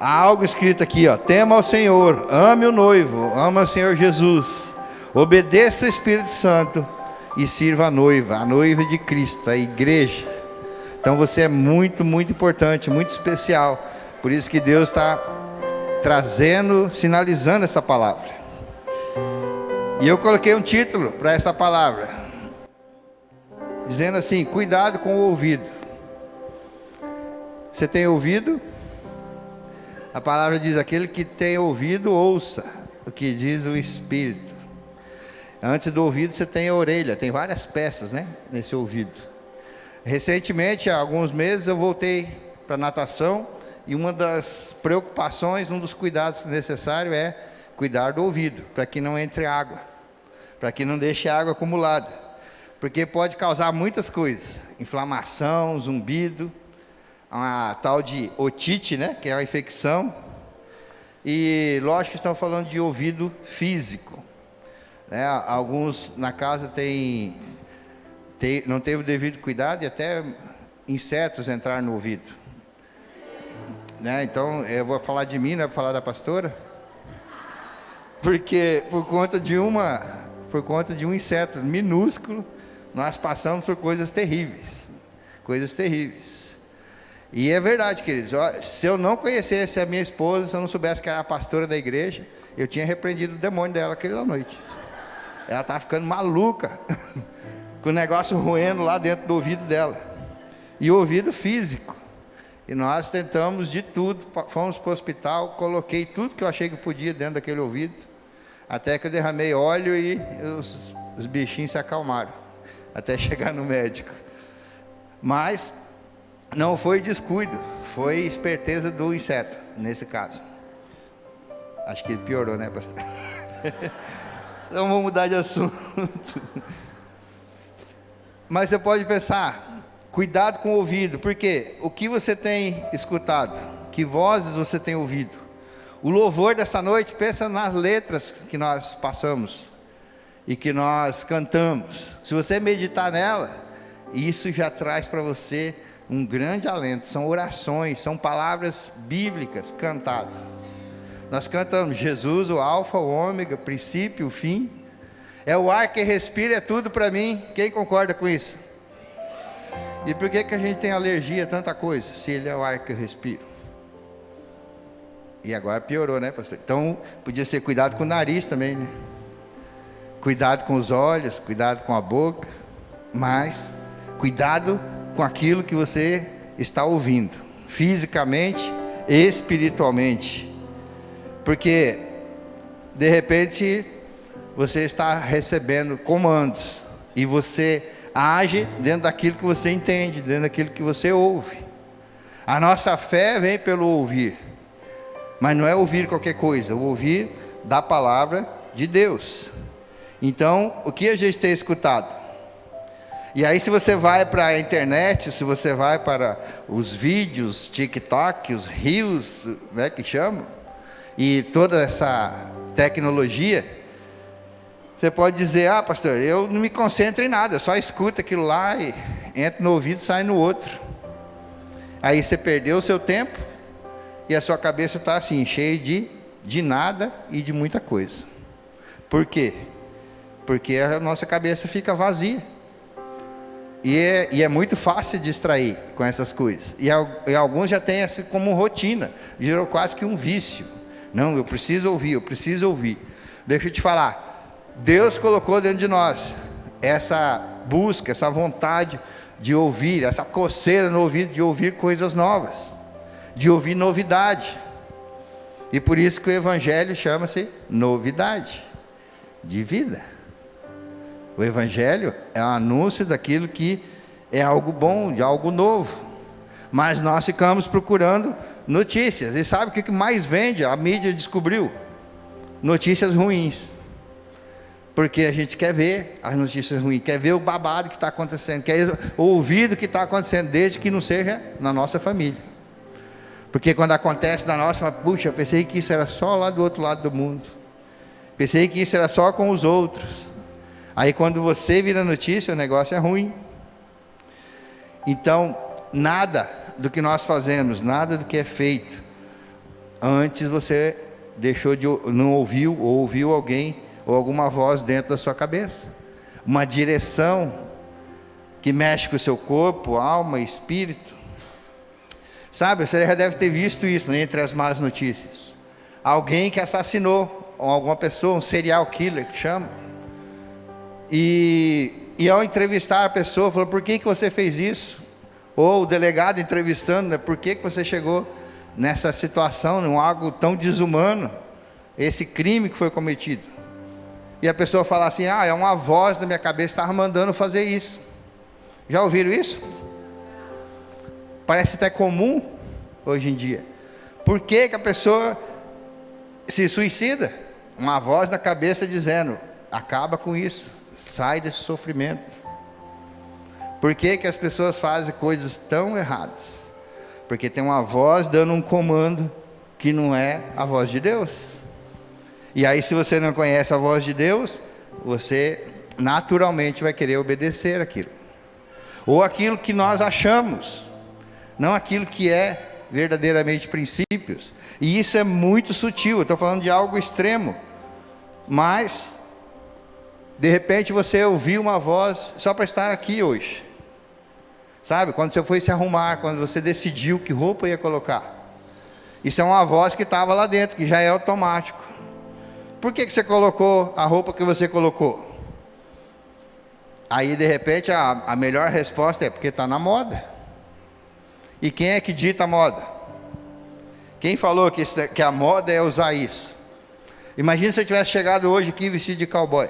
Há algo escrito aqui, ó: tema ao Senhor, ame o noivo, ama o Senhor Jesus, obedeça o Espírito Santo e sirva a noiva de Cristo, a igreja. Então você é muito, muito importante, muito especial. Por isso que Deus está trazendo, sinalizando essa palavra. E eu coloquei um título para essa palavra, dizendo assim: cuidado com o ouvido. Você tem ouvido? A palavra diz: aquele que tem ouvido, ouça o que diz o Espírito. Antes do ouvido você tem a orelha, tem várias peças, né, nesse ouvido. Recentemente, há alguns meses, eu voltei para a natação, e uma das preocupações, um dos cuidados necessários é cuidar do ouvido, para que não entre água, para que não deixe água acumulada, porque pode causar muitas coisas: inflamação, zumbido, uma tal de otite, né, que é uma infecção. E lógico que estão falando de ouvido físico, né? Alguns na casa não teve o devido cuidado e até insetos entraram no ouvido, né? Então eu vou falar de mim, não vou falar da pastora, porque por conta de um inseto minúsculo, nós passamos por coisas terríveis. E é verdade, queridos, se eu não conhecesse a minha esposa, se eu não soubesse que era a pastora da igreja, eu tinha repreendido o demônio dela aquela noite. Ela estava ficando maluca, com o negócio roendo lá dentro do ouvido dela. E o ouvido físico. E nós tentamos de tudo, fomos para o hospital, coloquei tudo que eu achei que podia dentro daquele ouvido, até que eu derramei óleo e os bichinhos se acalmaram, até chegar no médico. Mas não foi descuido, foi esperteza do inseto, nesse caso. Acho que ele piorou, né, pastor? Então vamos mudar de assunto. Mas você pode pensar: cuidado com o ouvido, porque o que você tem escutado? Que vozes você tem ouvido? O louvor dessa noite, pensa nas letras que nós passamos e que nós cantamos. Se você meditar nela, isso já traz para você um grande alento. São orações, são palavras bíblicas cantadas. Nós cantamos: Jesus, o alfa, o ômega, o princípio, o fim. É o ar que respira, é tudo para mim. Quem concorda com isso? E por que a gente tem alergia a tanta coisa, se ele é o ar que eu respiro? E agora piorou, né, pastor? Então podia ser cuidado com o nariz também, né? Cuidado com os olhos, cuidado com a boca, mas cuidado com aquilo que você está ouvindo, fisicamente e espiritualmente. Porque de repente você está recebendo comandos e você age dentro daquilo que você entende, dentro daquilo que você ouve. A nossa fé vem pelo ouvir, mas não é ouvir qualquer coisa, o ouvir da palavra de Deus. Então, o que a gente tem escutado? E aí, se você vai para a internet, se você vai para os vídeos, TikTok, os Reels, né, que chamam, e toda essa tecnologia, você pode dizer: ah, pastor, eu não me concentro em nada, eu só escuto aquilo lá e entra no ouvido e sai no outro. Aí você perdeu o seu tempo e a sua cabeça está assim, cheia de nada e de muita coisa. Por quê? Porque a nossa cabeça fica vazia. E é muito fácil distrair com essas coisas. E alguns já têm assim como rotina, virou quase que um vício. Não, eu preciso ouvir. Deixa eu te falar, Deus colocou dentro de nós essa busca, essa vontade de ouvir, essa coceira no ouvido de ouvir coisas novas, de ouvir novidade. E por isso que o Evangelho chama-se novidade de vida. O Evangelho é um anúncio daquilo que é algo bom, de algo novo. Mas nós ficamos procurando notícias. E sabe o que mais vende? A mídia descobriu: notícias ruins. Porque a gente quer ver as notícias ruins, quer ver o babado que está acontecendo, quer ouvir o que está acontecendo, desde que não seja na nossa família. Porque quando acontece na nossa, puxa, eu pensei que isso era só lá do outro lado do mundo. Pensei que isso era só com os outros. Aí quando você vira notícia, o negócio é ruim. Então, nada do que nós fazemos, nada do que é feito, antes você não ouviu ou ouviu alguém ou alguma voz dentro da sua cabeça. Uma direção que mexe com o seu corpo, alma e espírito. Sabe, você já deve ter visto isso, né, entre as más notícias. Alguém que assassinou alguma pessoa, um serial killer que chama. E ao entrevistar a pessoa, falou: por que você fez isso? Ou o delegado entrevistando, né, por que você chegou nessa situação, num algo tão desumano, esse crime que foi cometido. E a pessoa fala assim: é uma voz da minha cabeça que estava mandando fazer isso. Já ouviram isso? Parece até comum hoje em dia. Por que a pessoa se suicida? Uma voz da cabeça dizendo: acaba com isso, sai desse sofrimento. Por que as pessoas fazem coisas tão erradas? Porque tem uma voz dando um comando que não é a voz de Deus. E aí, se você não conhece a voz de Deus, você naturalmente vai querer obedecer aquilo. Ou aquilo que nós achamos, não aquilo que é verdadeiramente princípios. E isso é muito sutil, eu estou falando de algo extremo. Mas, de repente, você ouviu uma voz só para estar aqui hoje. Sabe, quando você foi se arrumar, quando você decidiu que roupa ia colocar. Isso é uma voz que estava lá dentro, que já é automático. Por que você colocou a roupa que você colocou? Aí, de repente, a melhor resposta é: porque está na moda. E quem é que dita a moda? Quem falou que a moda é usar isso? Imagina se eu tivesse chegado hoje aqui vestido de cowboy.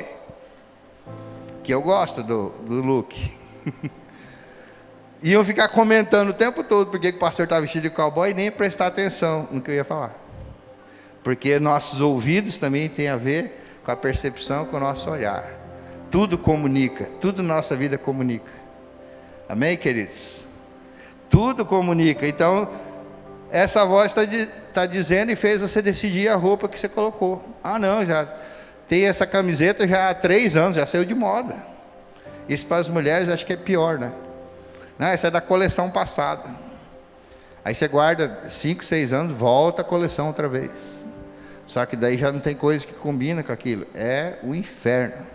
Que eu gosto do look. Iam ficar comentando o tempo todo porque o pastor estava vestido de cowboy e nem prestar atenção no que eu ia falar. Porque nossos ouvidos também têm a ver com a percepção, com o nosso olhar. Tudo comunica, tudo na nossa vida comunica. Amém, queridos? Tudo comunica. Então, essa voz está dizendo e fez você decidir a roupa que você colocou. Não, já tem essa camiseta já há 3 anos, já saiu de moda. Isso para as mulheres acho que é pior, né? Não, essa é da coleção passada. Aí você guarda 5, 6 anos, volta a coleção outra vez. Só que daí já não tem coisa que combina com aquilo. É o inferno.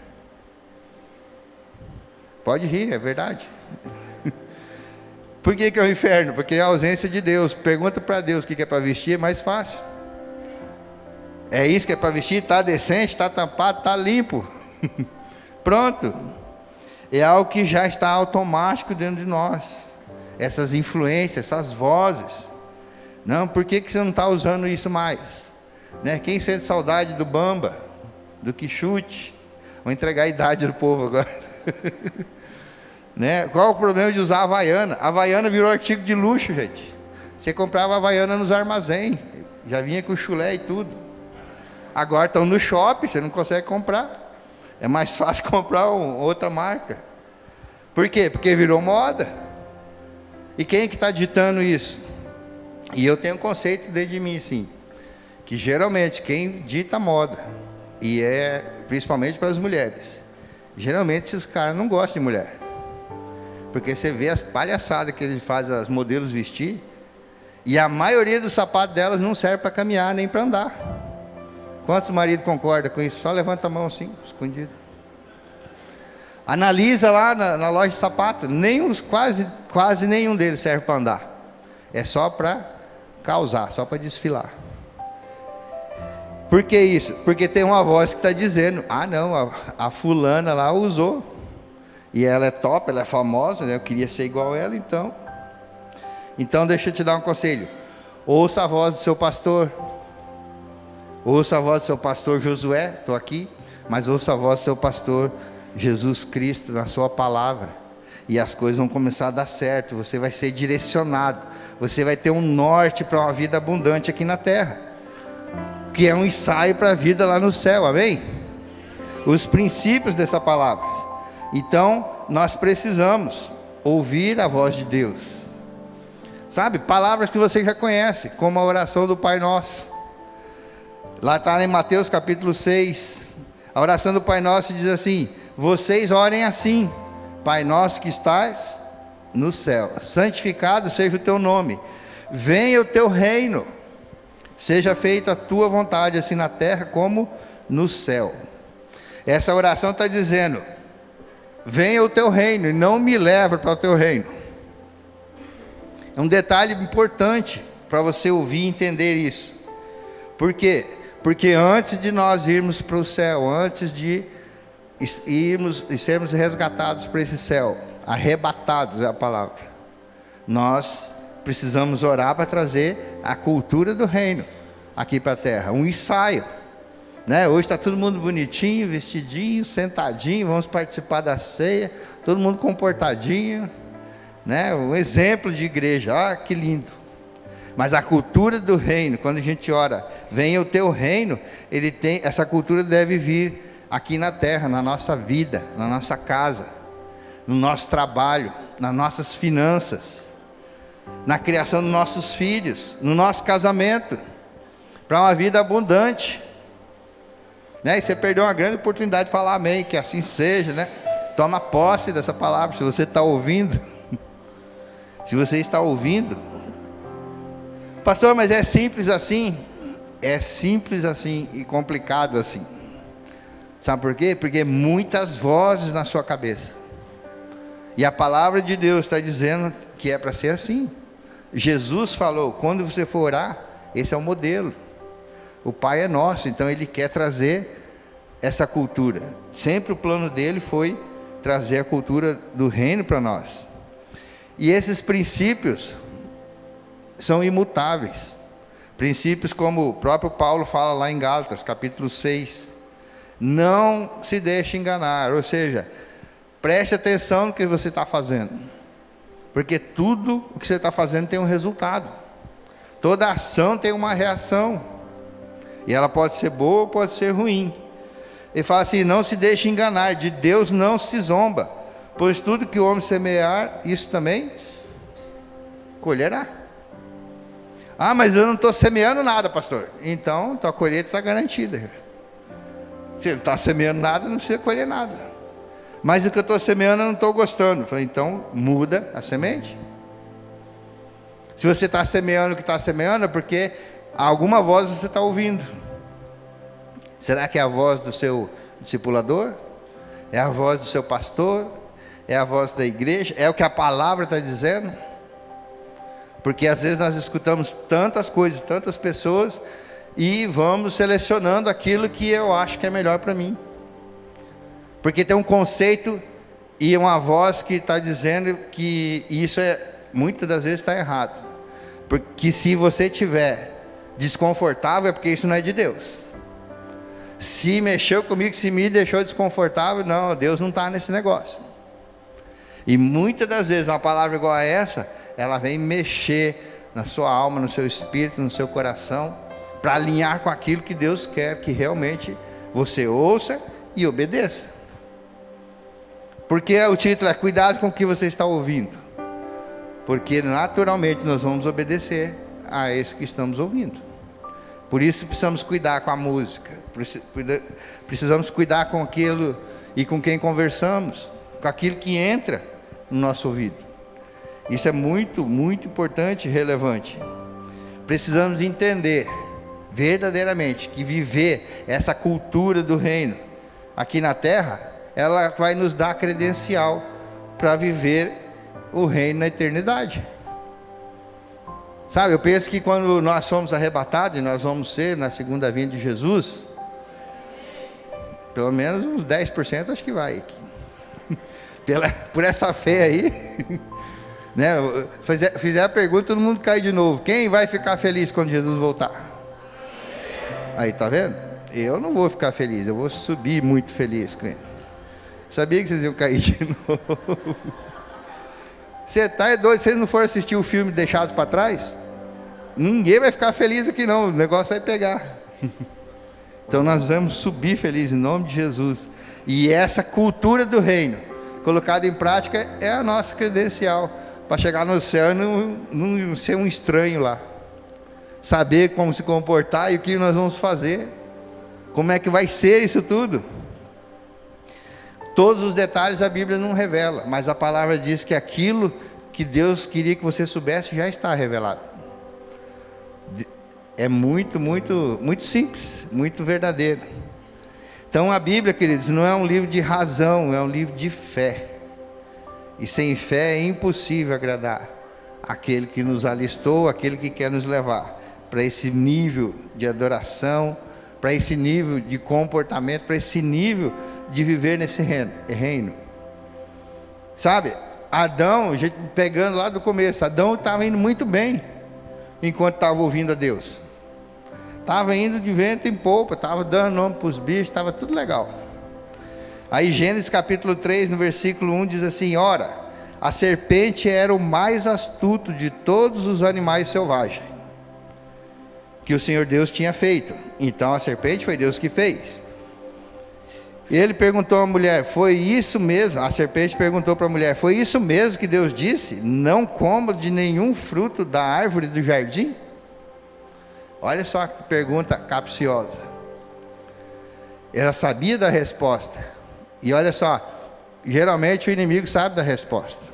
Pode rir, é verdade. Por que é o inferno? Porque é a ausência de Deus. Pergunta para Deus o que é para vestir, é mais fácil. É isso que é para vestir? Está decente, está tampado, está limpo. Pronto. É algo que já está automático dentro de nós. Essas influências, essas vozes. Não, por que você não está usando isso mais? Né? Quem sente saudade do Bamba, do Quixute? Vou entregar a idade do povo agora. Né? Qual o problema de usar a Havaiana? A Havaiana virou artigo de luxo, gente. Você comprava a Havaiana nos armazéns, já vinha com chulé e tudo. Agora estão no shopping, você não consegue comprar. É mais fácil comprar outra marca. Por quê? Porque virou moda. E quem é que está ditando isso? E eu tenho um conceito dentro de mim, sim, que geralmente quem dita a moda, e é principalmente para as mulheres, geralmente esses caras não gostam de mulher. Porque você vê as palhaçadas que eles fazem as modelos vestir, e a maioria dos sapatos delas não serve para caminhar nem para andar. Quantos maridos concordam com isso? Só levanta a mão assim, escondido. Analisa lá na loja de sapato, quase nenhum deles serve para andar. É só para causar, só para desfilar. Por que isso? Porque tem uma voz que está dizendo: não, a fulana lá usou. E ela é top, ela é famosa, né? Eu queria ser igual a ela, então. Então deixa eu te dar um conselho. Ouça a voz do seu pastor. Ouça a voz do seu pastor Josué, estou aqui, mas ouça a voz do seu pastor Jesus Cristo na sua palavra. E as coisas vão começar a dar certo, você vai ser direcionado, você vai ter um norte para uma vida abundante aqui na terra, que é um ensaio para a vida lá no céu, amém? Os princípios dessa palavra. Então, nós precisamos ouvir a voz de Deus. Sabe, palavras que você já conhece, como a oração do Pai Nosso. Lá está em Mateus capítulo 6, a oração do Pai Nosso diz assim: vocês orem assim: Pai Nosso que estás no céu, santificado seja o teu nome, venha o teu reino, Seja feita a tua vontade, assim na terra como no céu. Essa oração está dizendo: venha o teu reino e não me leva para o teu reino. É um detalhe importante para você ouvir e entender isso. Por quê? Porque antes de nós irmos para o céu, antes de irmos e sermos resgatados para esse céu, arrebatados é a palavra, nós precisamos orar para trazer a cultura do reino aqui para a terra, um ensaio, né? Hoje está todo mundo bonitinho, vestidinho, sentadinho, vamos participar da ceia, todo mundo comportadinho, né? Um exemplo de igreja, que lindo. Mas a cultura do reino, quando a gente ora, venha o teu reino, essa cultura deve vir aqui na terra, na nossa vida, na nossa casa, no nosso trabalho, nas nossas finanças, na criação dos nossos filhos, no nosso casamento, para uma vida abundante, né? E você perdeu uma grande oportunidade de falar amém, que assim seja, né? Toma posse dessa palavra, se você está ouvindo. Se você está ouvindo, pastor, mas é simples assim? É simples assim e complicado assim. Sabe por quê? Porque muitas vozes na sua cabeça. E a palavra de Deus está dizendo que é para ser assim. Jesus falou, quando você for orar, esse é o modelo. O Pai é nosso, então Ele quer trazer essa cultura. Sempre o plano dele foi trazer a cultura do reino para nós. E esses princípios são imutáveis. Princípios como o próprio Paulo fala lá em Gálatas, capítulo 6. Não se deixe enganar, ou seja, preste atenção no que você está fazendo. Porque tudo o que você está fazendo tem um resultado. Toda ação tem uma reação. E ela pode ser boa ou pode ser ruim. Ele fala assim, não se deixe enganar, de Deus não se zomba. Pois tudo que o homem semear, isso também colherá. Ah, mas eu não estou semeando nada, pastor. Então, tua colheita está garantida. Se não está semeando nada, não precisa colher nada. Mas o que eu estou semeando, eu não estou gostando. Eu falei, então, muda a semente. Se você está semeando o que está semeando, é porque alguma voz você está ouvindo. Será que é a voz do seu discipulador? É a voz do seu pastor? É a voz da igreja? É o que a palavra está dizendo? Porque às vezes nós escutamos tantas coisas, tantas pessoas, e vamos selecionando aquilo que eu acho que é melhor para mim. Porque tem um conceito e uma voz que está dizendo que isso muitas das vezes está errado. Porque se você estiver desconfortável, é porque isso não é de Deus. Se mexeu comigo, se me deixou desconfortável, não, Deus não está nesse negócio. E muitas das vezes uma palavra igual a essa, ela vem mexer na sua alma, no seu espírito, no seu coração, para alinhar com aquilo que Deus quer que realmente você ouça e obedeça. Porque o título é cuidado com o que você está ouvindo. Porque naturalmente nós vamos obedecer a esse que estamos ouvindo. Por isso precisamos cuidar com a música, precisamos cuidar com aquilo e com quem conversamos, com aquilo que entra no nosso ouvido. Isso é muito, muito importante e relevante. Precisamos entender verdadeiramente que viver essa cultura do reino aqui na terra, ela vai nos dar credencial para viver o reino na eternidade. Sabe, eu penso que quando nós somos arrebatados, e nós vamos ser na segunda vinda de Jesus, pelo menos uns 10% acho que vai aqui. Por essa fé aí, né? Fizer a pergunta, todo mundo cai de novo. Quem vai ficar feliz quando Jesus voltar? Aí, tá vendo? Eu não vou ficar feliz, eu vou subir muito feliz com ele. Sabia que vocês iam cair de novo? Você tá doido? Se vocês não forem assistir o filme Deixados para Trás, ninguém vai ficar feliz aqui não, o negócio vai pegar. Então nós vamos subir felizes em nome de Jesus. E essa cultura do reino, colocada em prática, é a nossa credencial para chegar no céu e não ser um estranho lá. Saber como se comportar e o que nós vamos fazer. Como é que vai ser isso tudo? Todos os detalhes a Bíblia não revela, mas a palavra diz que aquilo que Deus queria que você soubesse já está revelado. é muito, muito, muito simples, muito verdadeiro. Então a Bíblia, queridos, não é um livro de razão, é um livro de fé. E sem fé é impossível agradar aquele que nos alistou, aquele que quer nos levar para esse nível de adoração, para esse nível de comportamento, para esse nível de viver nesse reino. Sabe, Adão, a gente pegando lá do começo, Adão estava indo muito bem, enquanto estava ouvindo a Deus. Estava indo de vento em polpa, estava dando nome para os bichos, estava tudo legal. Aí Gênesis capítulo 3, no versículo 1, diz assim: ora, a serpente era o mais astuto de todos os animais selvagens que o Senhor Deus tinha feito. Então a serpente foi Deus que fez. Ele perguntou à mulher: foi isso mesmo? A serpente perguntou para a mulher: foi isso mesmo que Deus disse? Não coma de nenhum fruto da árvore do jardim? Olha só a pergunta capciosa. Ela sabia da resposta. E olha só, geralmente o inimigo sabe da resposta.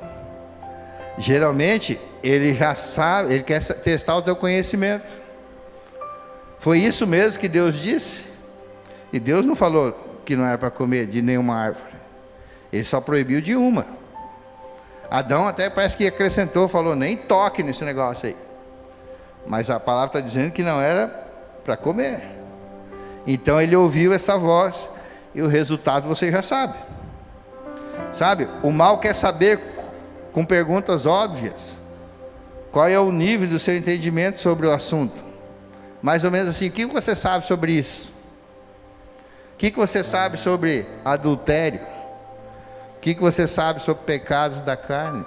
Geralmente ele já sabe, ele quer testar o teu conhecimento. Foi isso mesmo que Deus disse? E Deus não falou que não era para comer de nenhuma árvore. Ele só proibiu de uma. Adão até parece que acrescentou, falou: nem toque nesse negócio aí. Mas a palavra está dizendo que não era para comer. Então ele ouviu essa voz, e o resultado você já sabe. Sabe, o mal quer saber, com perguntas óbvias, qual é o nível do seu entendimento sobre o assunto. Mais ou menos assim: o que você sabe sobre isso? O que você sabe sobre adultério? O que você sabe sobre pecados da carne?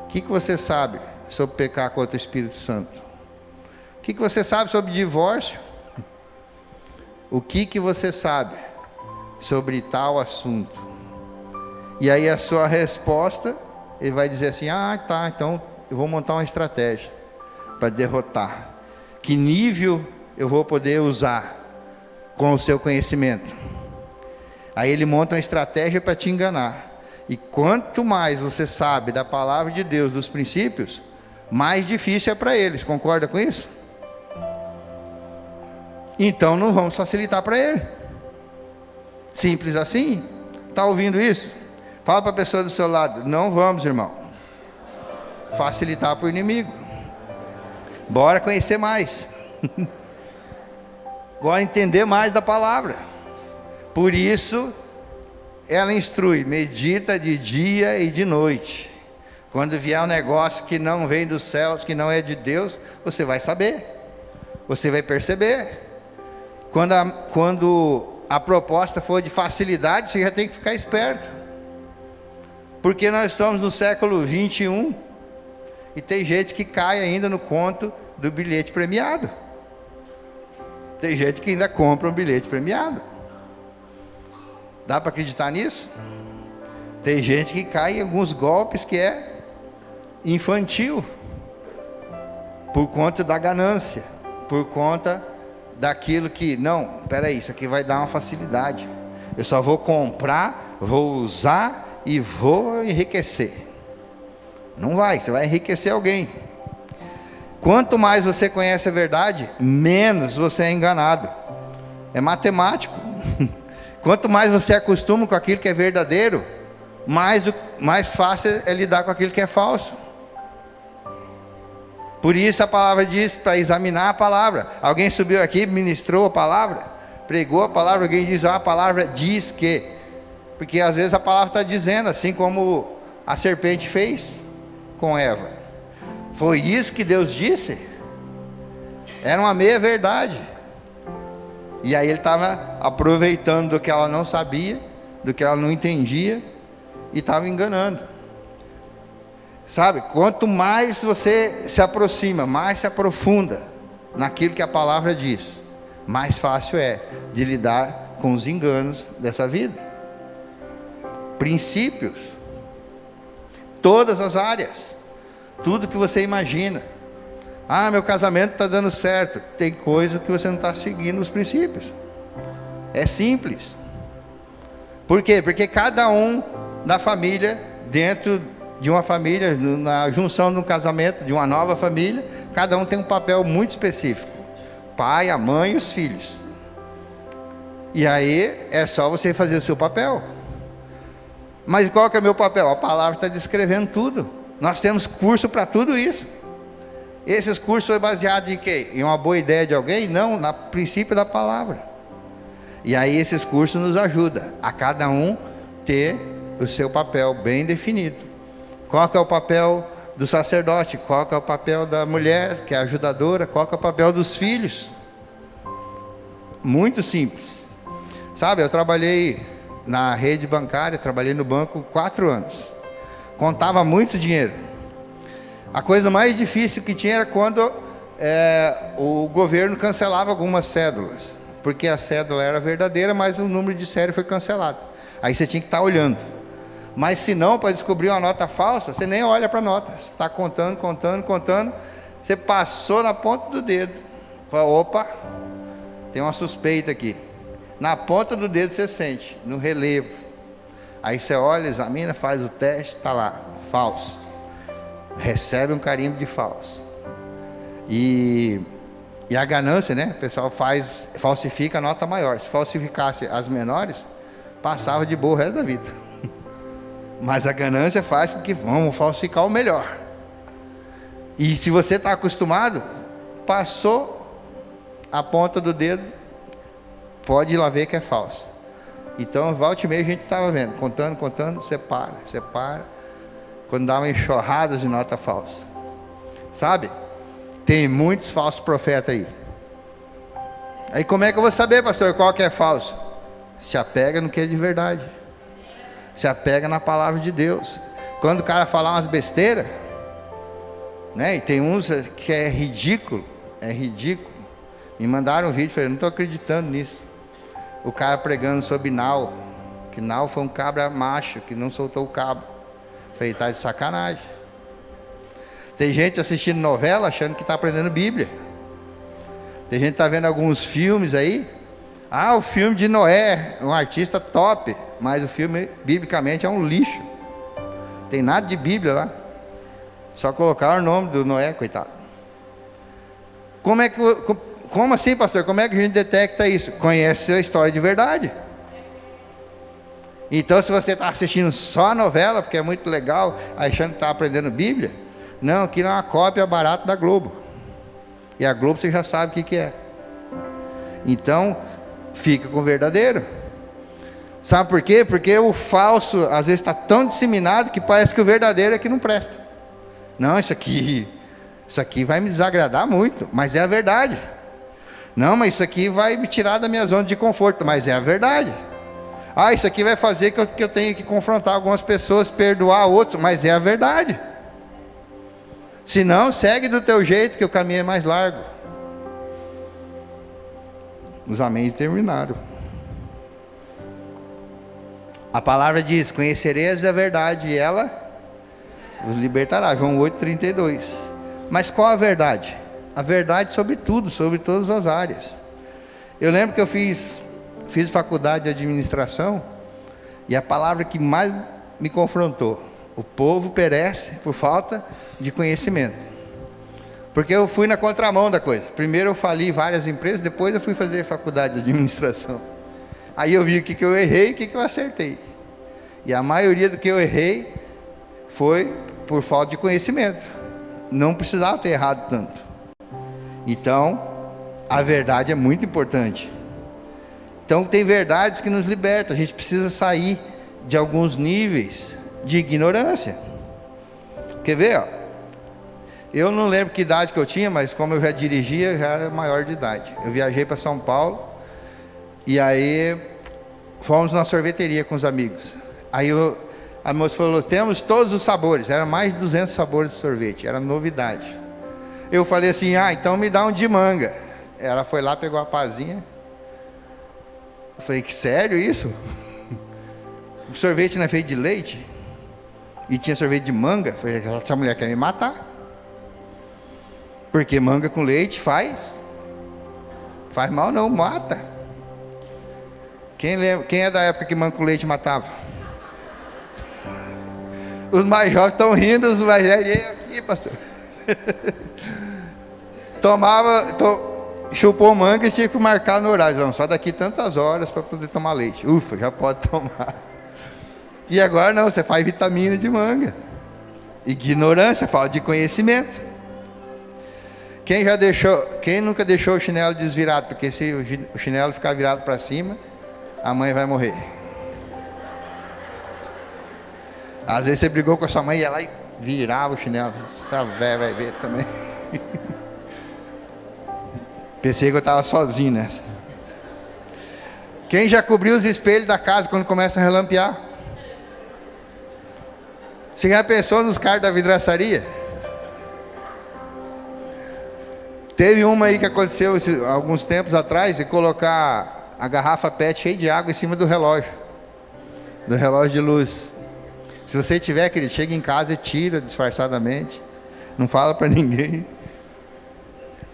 O que você sabe sobre pecar contra o Espírito Santo? O que você sabe sobre divórcio? O que você sabe sobre tal assunto? E aí a sua resposta, ele vai dizer assim: ah, tá, então eu vou montar uma estratégia para derrotar. Que nível eu vou poder usar com o seu conhecimento? Aí ele monta uma estratégia para te enganar. E quanto mais você sabe da palavra de Deus, dos princípios, mais difícil é para eles. Concorda com isso? Então não vamos facilitar para ele. Simples assim. Está ouvindo isso? Fala para a pessoa do seu lado: não vamos, irmão, facilitar para o inimigo. Bora conhecer mais. Bora entender mais da palavra. Por isso ela instrui: medita de dia e de noite. Quando vier um negócio que não vem dos céus, que não é de Deus, você vai saber, você vai perceber. Quando a proposta for de facilidade, você já tem que ficar esperto, porque nós estamos no século 21 e tem gente que cai ainda no conto do bilhete premiado. Tem gente que ainda compra um bilhete premiado. Dá para acreditar nisso? Tem gente que cai em alguns golpes que é infantil, por conta da ganância, por conta daquilo que, não, peraí, isso aqui vai dar uma facilidade, eu só vou comprar, vou usar e vou enriquecer. Não vai, você vai enriquecer alguém. Quanto mais você conhece a verdade, menos você é enganado. É matemático. Quanto mais você acostuma com aquilo que é verdadeiro, mais fácil é lidar com aquilo que é falso. Por isso a palavra diz para examinar a palavra. Alguém subiu aqui, ministrou a palavra, pregou a palavra, alguém diz: a palavra diz que. Porque às vezes a palavra está dizendo, assim como a serpente fez com Eva. Foi isso que Deus disse? Era uma meia verdade. E aí ele estava aproveitando do que ela não sabia, do que ela não entendia, e estava enganando. Sabe, quanto mais você se aproxima, mais se aprofunda naquilo que a palavra diz, mais fácil é de lidar com os enganos dessa vida. Princípios, todas as áreas, tudo que você imagina. Ah, meu casamento está dando certo. Tem coisa que você não está seguindo os princípios. É simples. Por quê? Porque cada um da família, dentro de uma família, na junção de um casamento, de uma nova família, Cada um tem um papel muito específico. Pai, a mãe e os filhos. E aí é só você fazer o seu papel. Mas qual que é o meu papel? A palavra está descrevendo tudo. Nós temos curso para tudo isso. Esses cursos são baseados em quê? Em uma boa ideia de alguém? Não, no princípio da palavra. E aí esses cursos nos ajudam a cada um ter o seu papel bem definido. Qual que é o papel do sacerdote? Qual que é o papel da mulher, que é ajudadora? Qual que é o papel dos filhos? Muito simples. Sabe, eu trabalhei na rede bancária, trabalhei no banco 4 anos. Contava muito dinheiro. A coisa mais difícil que tinha era quando o governo cancelava algumas cédulas. Porque a cédula era verdadeira, mas o número de série foi cancelado. Aí você tinha que estar olhando. Mas se não, para descobrir uma nota falsa, você nem olha para a nota. Você está contando. Você passou na ponta do dedo. Fala, opa, tem uma suspeita aqui. Na ponta do dedo você sente, no relevo. Aí você olha, examina, faz o teste, está lá, falso. Recebe um carimbo de falso. E a ganância, né? O pessoal falsifica a nota maior. Se falsificasse as menores, passava de boa o resto da vida. Mas a ganância faz com que vamos falsificar o melhor. E se você está acostumado, passou a ponta do dedo, pode ir lá ver que é falso. Então, volta e meia a gente estava vendo, contando, separa. Quando dá uma enxurrada de nota falsa. Sabe? Tem muitos falsos profetas aí. Aí como é que eu vou saber, pastor, qual que é falso? Se apega no que é de verdade. Se apega na palavra de Deus. Quando o cara falar umas besteiras, né? E tem uns que é ridículo. Me mandaram um vídeo, falei, não estou acreditando nisso. O cara pregando sobre Nau, que Nau foi um cabra macho, que não soltou o cabo. Falei, está de sacanagem. Tem gente assistindo novela achando que está aprendendo Bíblia. Tem gente que está vendo alguns filmes aí. O filme de Noé, um artista top, mas o filme, biblicamente, é um lixo. Tem nada de Bíblia lá. Só colocaram o nome do Noé, coitado. Como assim, pastor? Como é que a gente detecta isso? Conhece a história de verdade. Então, se você está assistindo só a novela, porque é muito legal, achando que está aprendendo Bíblia, não, aquilo é uma cópia barata da Globo. E a Globo você já sabe o que é. Então, fica com o verdadeiro. Sabe por quê? Porque o falso, às vezes, está tão disseminado que parece que o verdadeiro é que não presta. Não, isso aqui vai me desagradar muito, mas é a verdade. Não, mas isso aqui vai me tirar da minha zona de conforto, mas é a verdade. Isso aqui vai fazer que eu tenha que confrontar algumas pessoas, perdoar outros, mas é a verdade. Se não, segue do teu jeito, que o caminho é mais largo. Os améns terminaram. A palavra diz, conhecereis a verdade e ela os libertará. João 8,32. Mas qual a verdade? A verdade sobre tudo, sobre todas as áreas. Eu lembro que eu fiz faculdade de administração, e a palavra que mais me confrontou, o povo perece por falta de conhecimento. Porque eu fui na contramão da coisa. Primeiro eu fali várias empresas, depois eu fui fazer faculdade de administração. Aí eu vi o que eu errei e o que eu acertei. E a maioria do que eu errei foi por falta de conhecimento. Não precisava ter errado tanto. Então, a verdade é muito importante. Então, tem verdades que nos libertam. A gente precisa sair de alguns níveis de ignorância. Quer ver? Eu não lembro que idade que eu tinha, mas como eu já dirigia, já era maior de idade. Eu viajei para São Paulo, e aí fomos numa sorveteria com os amigos. Aí a moça falou, temos todos os sabores. Era mais de 200 sabores de sorvete, era novidade. Eu falei assim, então me dá um de manga. Ela foi lá, pegou a pazinha. Eu falei, que sério isso? O sorvete não é feito de leite? E tinha sorvete de manga? Eu falei, essa mulher quer me matar. Porque manga com leite faz mal não, mata. Quem é da época que manga com leite matava? Os mais jovens estão rindo, os mais velhos, aqui, pastor. chupou manga e tinha que marcar no horário. Não, só daqui tantas horas para poder tomar leite. Ufa, já pode tomar. E agora não, você faz vitamina de manga. Ignorância, falta de conhecimento. Quem nunca deixou o chinelo desvirado? Porque se o chinelo ficar virado para cima, a mãe vai morrer. Às vezes você brigou com a sua mãe e ia lá e virava o chinelo. Essa velha vai ver também. Pensei que eu estava sozinho nessa. Quem já cobriu os espelhos da casa quando começa a relampear? Você já pensou nos caras da vidraçaria? Teve uma aí que aconteceu alguns tempos atrás, de colocar a garrafa PET cheia de água em cima do relógio de luz. Se você tiver, querido, chega em casa e tira disfarçadamente, não fala para ninguém.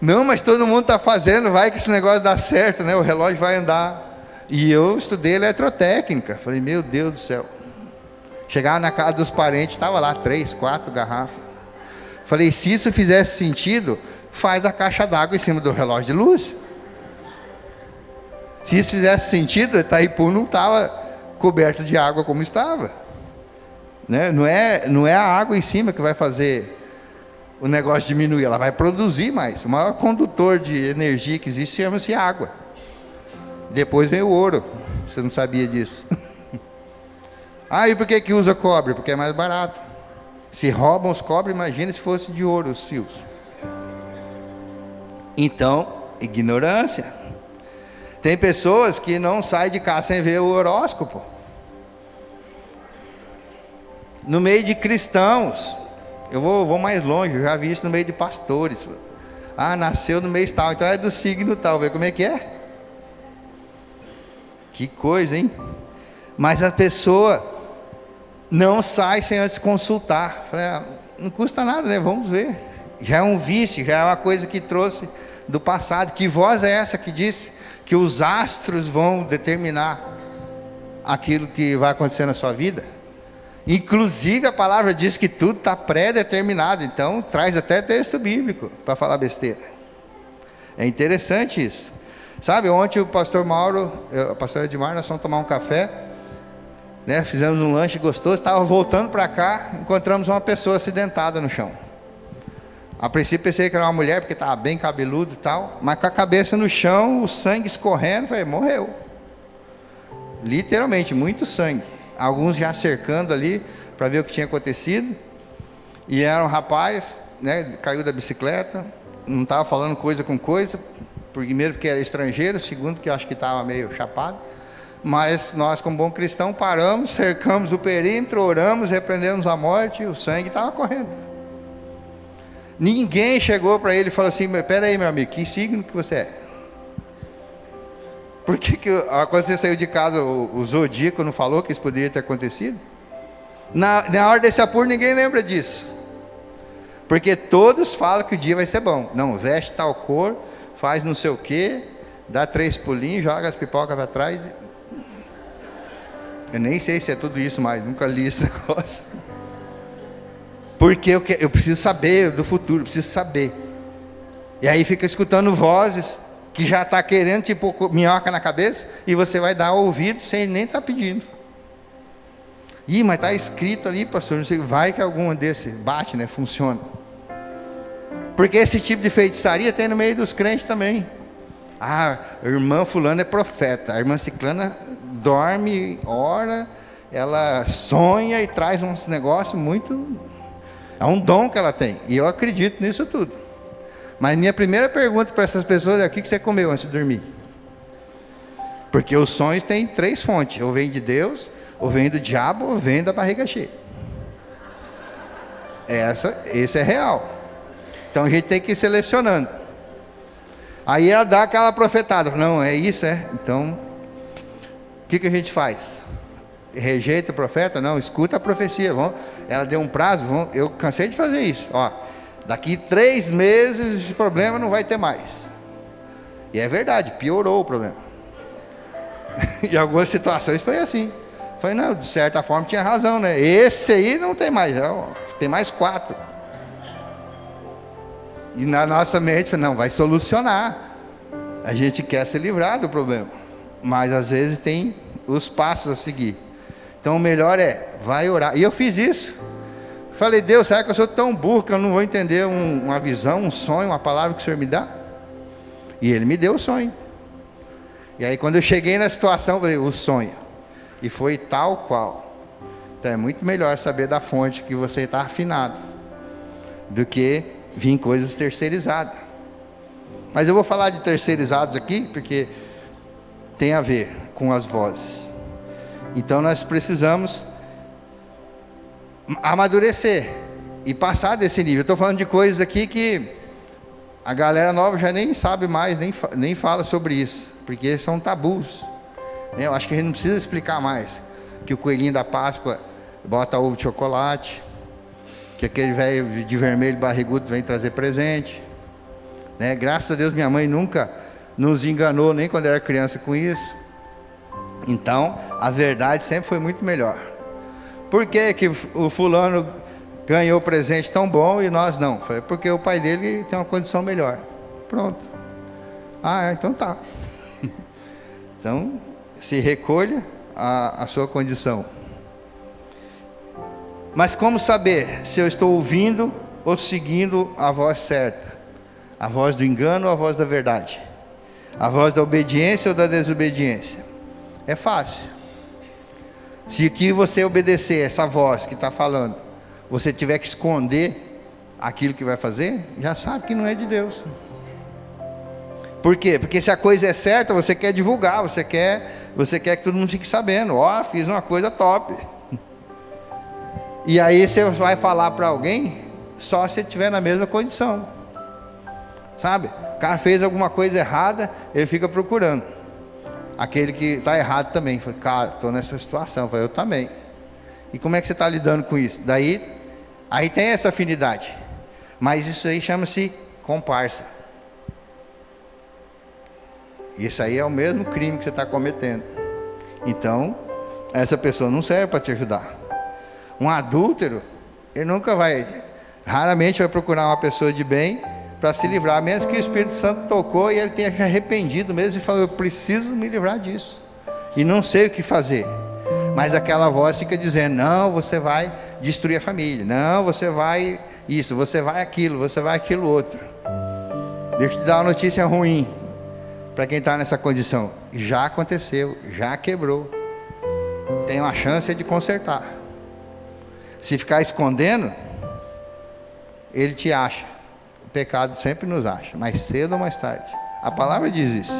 Não, mas todo mundo está fazendo, vai que esse negócio dá certo, né? O relógio vai andar. E eu estudei eletrotécnica, falei, meu Deus do céu. Chegava na casa dos parentes, estava lá 3, 4 garrafas. Falei, se isso fizesse sentido, faz a caixa d'água em cima do relógio de luz. Se isso fizesse sentido, Itaipu não estava coberto de água como estava, né? Não é a água em cima que vai fazer o negócio diminuir, ela vai produzir mais. O maior condutor de energia que existe chama-se água. Depois vem o ouro, você não sabia disso. E por que usa cobre? Porque é mais barato. Se roubam os cobre, imagina se fosse de ouro os fios. Então, ignorância. Tem pessoas que não saem de casa sem ver o horóscopo. No meio de cristãos, eu vou mais longe, eu já vi isso no meio de pastores. Nasceu no mês tal, então é do signo tal, vê como é que é? Que coisa, hein? Mas a pessoa não sai sem antes consultar. Falei, não custa nada, né? Vamos ver. Já é um vício, já é uma coisa que trouxe do passado. Que voz é essa que diz que os astros vão determinar aquilo que vai acontecer na sua vida? Inclusive a palavra diz que tudo está pré-determinado. Então traz até texto bíblico para falar besteira. É interessante isso. Sabe, ontem o pastor Mauro, a pastora Edmar, nós fomos tomar um café, né? Fizemos um lanche gostoso, estava voltando para cá, encontramos uma pessoa acidentada no chão. A princípio pensei que era uma mulher, porque estava bem cabeludo e tal, mas com a cabeça no chão, o sangue escorrendo, falei, morreu. Literalmente, muito sangue. Alguns já cercando ali, para ver o que tinha acontecido. E era um rapaz, né, caiu da bicicleta, não estava falando coisa com coisa, primeiro porque era estrangeiro, segundo porque eu acho que estava meio chapado. Mas nós, como bom cristão, paramos, cercamos o perímetro, oramos, repreendemos a morte, e o sangue estava correndo. Ninguém chegou para ele e falou assim, espera aí meu amigo, que signo que você é? Por que quando você saiu de casa, o zodíaco não falou que isso poderia ter acontecido? Na hora desse apuro, ninguém lembra disso. Porque todos falam que o dia vai ser bom. Não, veste tal cor, faz não sei o quê, dá 3 pulinhos, joga as pipocas para trás. Eu nem sei se é tudo isso mais, nunca li esse negócio. Porque eu preciso saber do futuro, preciso saber. E aí fica escutando vozes que já está querendo, tipo minhoca na cabeça, e você vai dar ouvido sem nem estar pedindo. Mas está escrito ali, pastor, não sei, vai que algum desse bate, né? Funciona. Porque esse tipo de feitiçaria tem no meio dos crentes também. A irmã fulana é profeta, a irmã ciclana dorme, ora, ela sonha e traz uns negócios muito... É um dom que ela tem, e eu acredito nisso tudo. Mas minha primeira pergunta para essas pessoas é: o que você comeu antes de dormir? Porque os sonhos têm 3 fontes: ou vem de Deus, ou vem do diabo, ou vem da barriga cheia. Esse é real. Então a gente tem que ir selecionando. Aí ela dá aquela profetada: não, é isso, é? Então, o que a gente faz? Rejeita o profeta? Não, escuta a profecia. Ela deu um prazo, eu cansei de fazer isso. Daqui 3 meses esse problema não vai ter mais. E é verdade, piorou o problema. Em algumas situações foi assim. Foi, não, de certa forma tinha razão, né? Esse aí não tem mais, tem mais 4. E na nossa mente, não, vai solucionar. A gente quer se livrar do problema, mas às vezes tem os passos a seguir. Então o melhor é, vai orar. E eu fiz isso. Falei, Deus, será que eu sou tão burro que eu não vou entender uma visão, um sonho, uma palavra que o Senhor me dá? E Ele me deu o sonho. E aí quando eu cheguei na situação, eu falei, o sonho. E foi tal qual. Então é muito melhor saber da fonte que você está afinado, do que vir coisas terceirizadas. Mas eu vou falar de terceirizados aqui, porque tem a ver com as vozes. Então nós precisamos amadurecer e passar desse nível. Eu estou falando de coisas aqui que a galera nova já nem sabe mais, nem fala sobre isso, porque são tabus. Eu acho que a gente não precisa explicar mais que o coelhinho da Páscoa bota ovo de chocolate, que aquele velho de vermelho barrigudo vem trazer presente, né? Graças a Deus minha mãe nunca nos enganou, nem quando era criança, com isso. Então a verdade sempre foi muito melhor. Por que que o fulano ganhou presente tão bom e nós não? Foi porque o pai dele tem uma condição melhor. Pronto. Então tá. Então se recolha a sua condição. Mas como saber se eu estou ouvindo ou seguindo a voz certa? A voz do engano ou a voz da verdade? A voz da obediência ou da desobediência? É fácil. Se aqui você obedecer essa voz que está falando, você tiver que esconder aquilo que vai fazer, já sabe que não é de Deus. Por quê? Porque se a coisa é certa, você quer divulgar, você quer que todo mundo fique sabendo. Fiz uma coisa top. E aí você vai falar para alguém só se estiver na mesma condição. Sabe? O cara fez alguma coisa errada, ele fica procurando aquele que está errado também. Fala, cara, estou nessa situação. Eu também. E como é que você está lidando com isso? Aí tem essa afinidade. Mas isso aí chama-se comparsa. Isso aí é o mesmo crime que você está cometendo. Então, essa pessoa não serve para te ajudar. Um adúltero, ele raramente vai procurar uma pessoa de bem para se livrar, a menos que o Espírito Santo tocou e ele tenha se arrependido mesmo e falou, eu preciso me livrar disso e não sei o que fazer. Mas aquela voz fica dizendo, não, você vai destruir a família, não, você vai isso, você vai aquilo outro. Deixa eu te dar uma notícia ruim para quem está nessa condição. Já aconteceu, já quebrou, tem uma chance de consertar. Se ficar escondendo, ele te acha. O pecado sempre nos acha, mais cedo ou mais tarde. A palavra diz isso.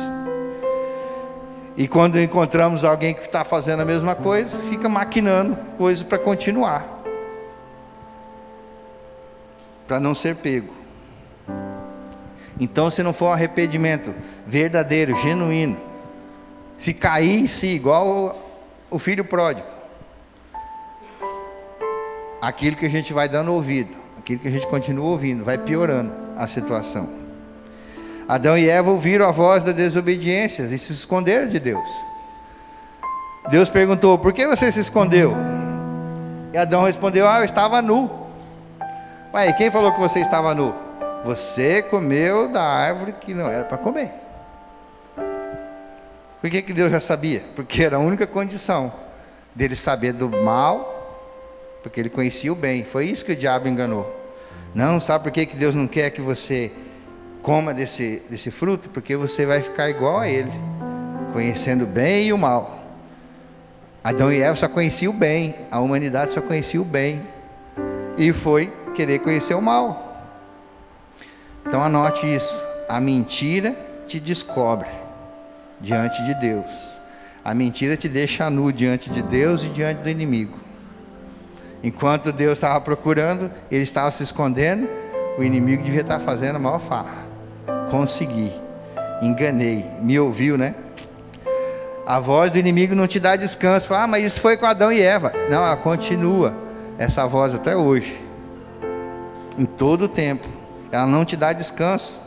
E quando encontramos alguém que está fazendo a mesma coisa, fica maquinando coisas para continuar, para não ser pego. Então, se não for um arrependimento verdadeiro, genuíno, se cair em si, igual o filho pródigo, aquilo que a gente vai dando ouvido, aquilo que a gente continua ouvindo, vai piorando a situação. Adão e Eva ouviram a voz da desobediência e se esconderam de Deus. Deus perguntou, por que você se escondeu? E Adão respondeu, eu estava nu. Ué, quem falou que você estava nu? Você comeu da árvore que não era para comer. Por que Deus já sabia? Porque era a única condição dele saber do mal, porque ele conhecia o bem. Foi isso que o diabo enganou. Não, sabe por que Deus não quer que você coma desse fruto? Porque você vai ficar igual a ele, conhecendo o bem e o mal. Adão e Eva só conheciam o bem, a humanidade só conhecia o bem, e foi querer conhecer o mal. Então anote isso, a mentira te descobre diante de Deus, a mentira te deixa nu diante de Deus e diante do inimigo. Enquanto Deus estava procurando, ele estava se escondendo, o inimigo devia estar fazendo a maior farra. Consegui, enganei, me ouviu, né? A voz do inimigo não te dá descanso. Mas isso foi com Adão e Eva. Não, ela continua, essa voz até hoje, em todo o tempo. Ela não te dá descanso.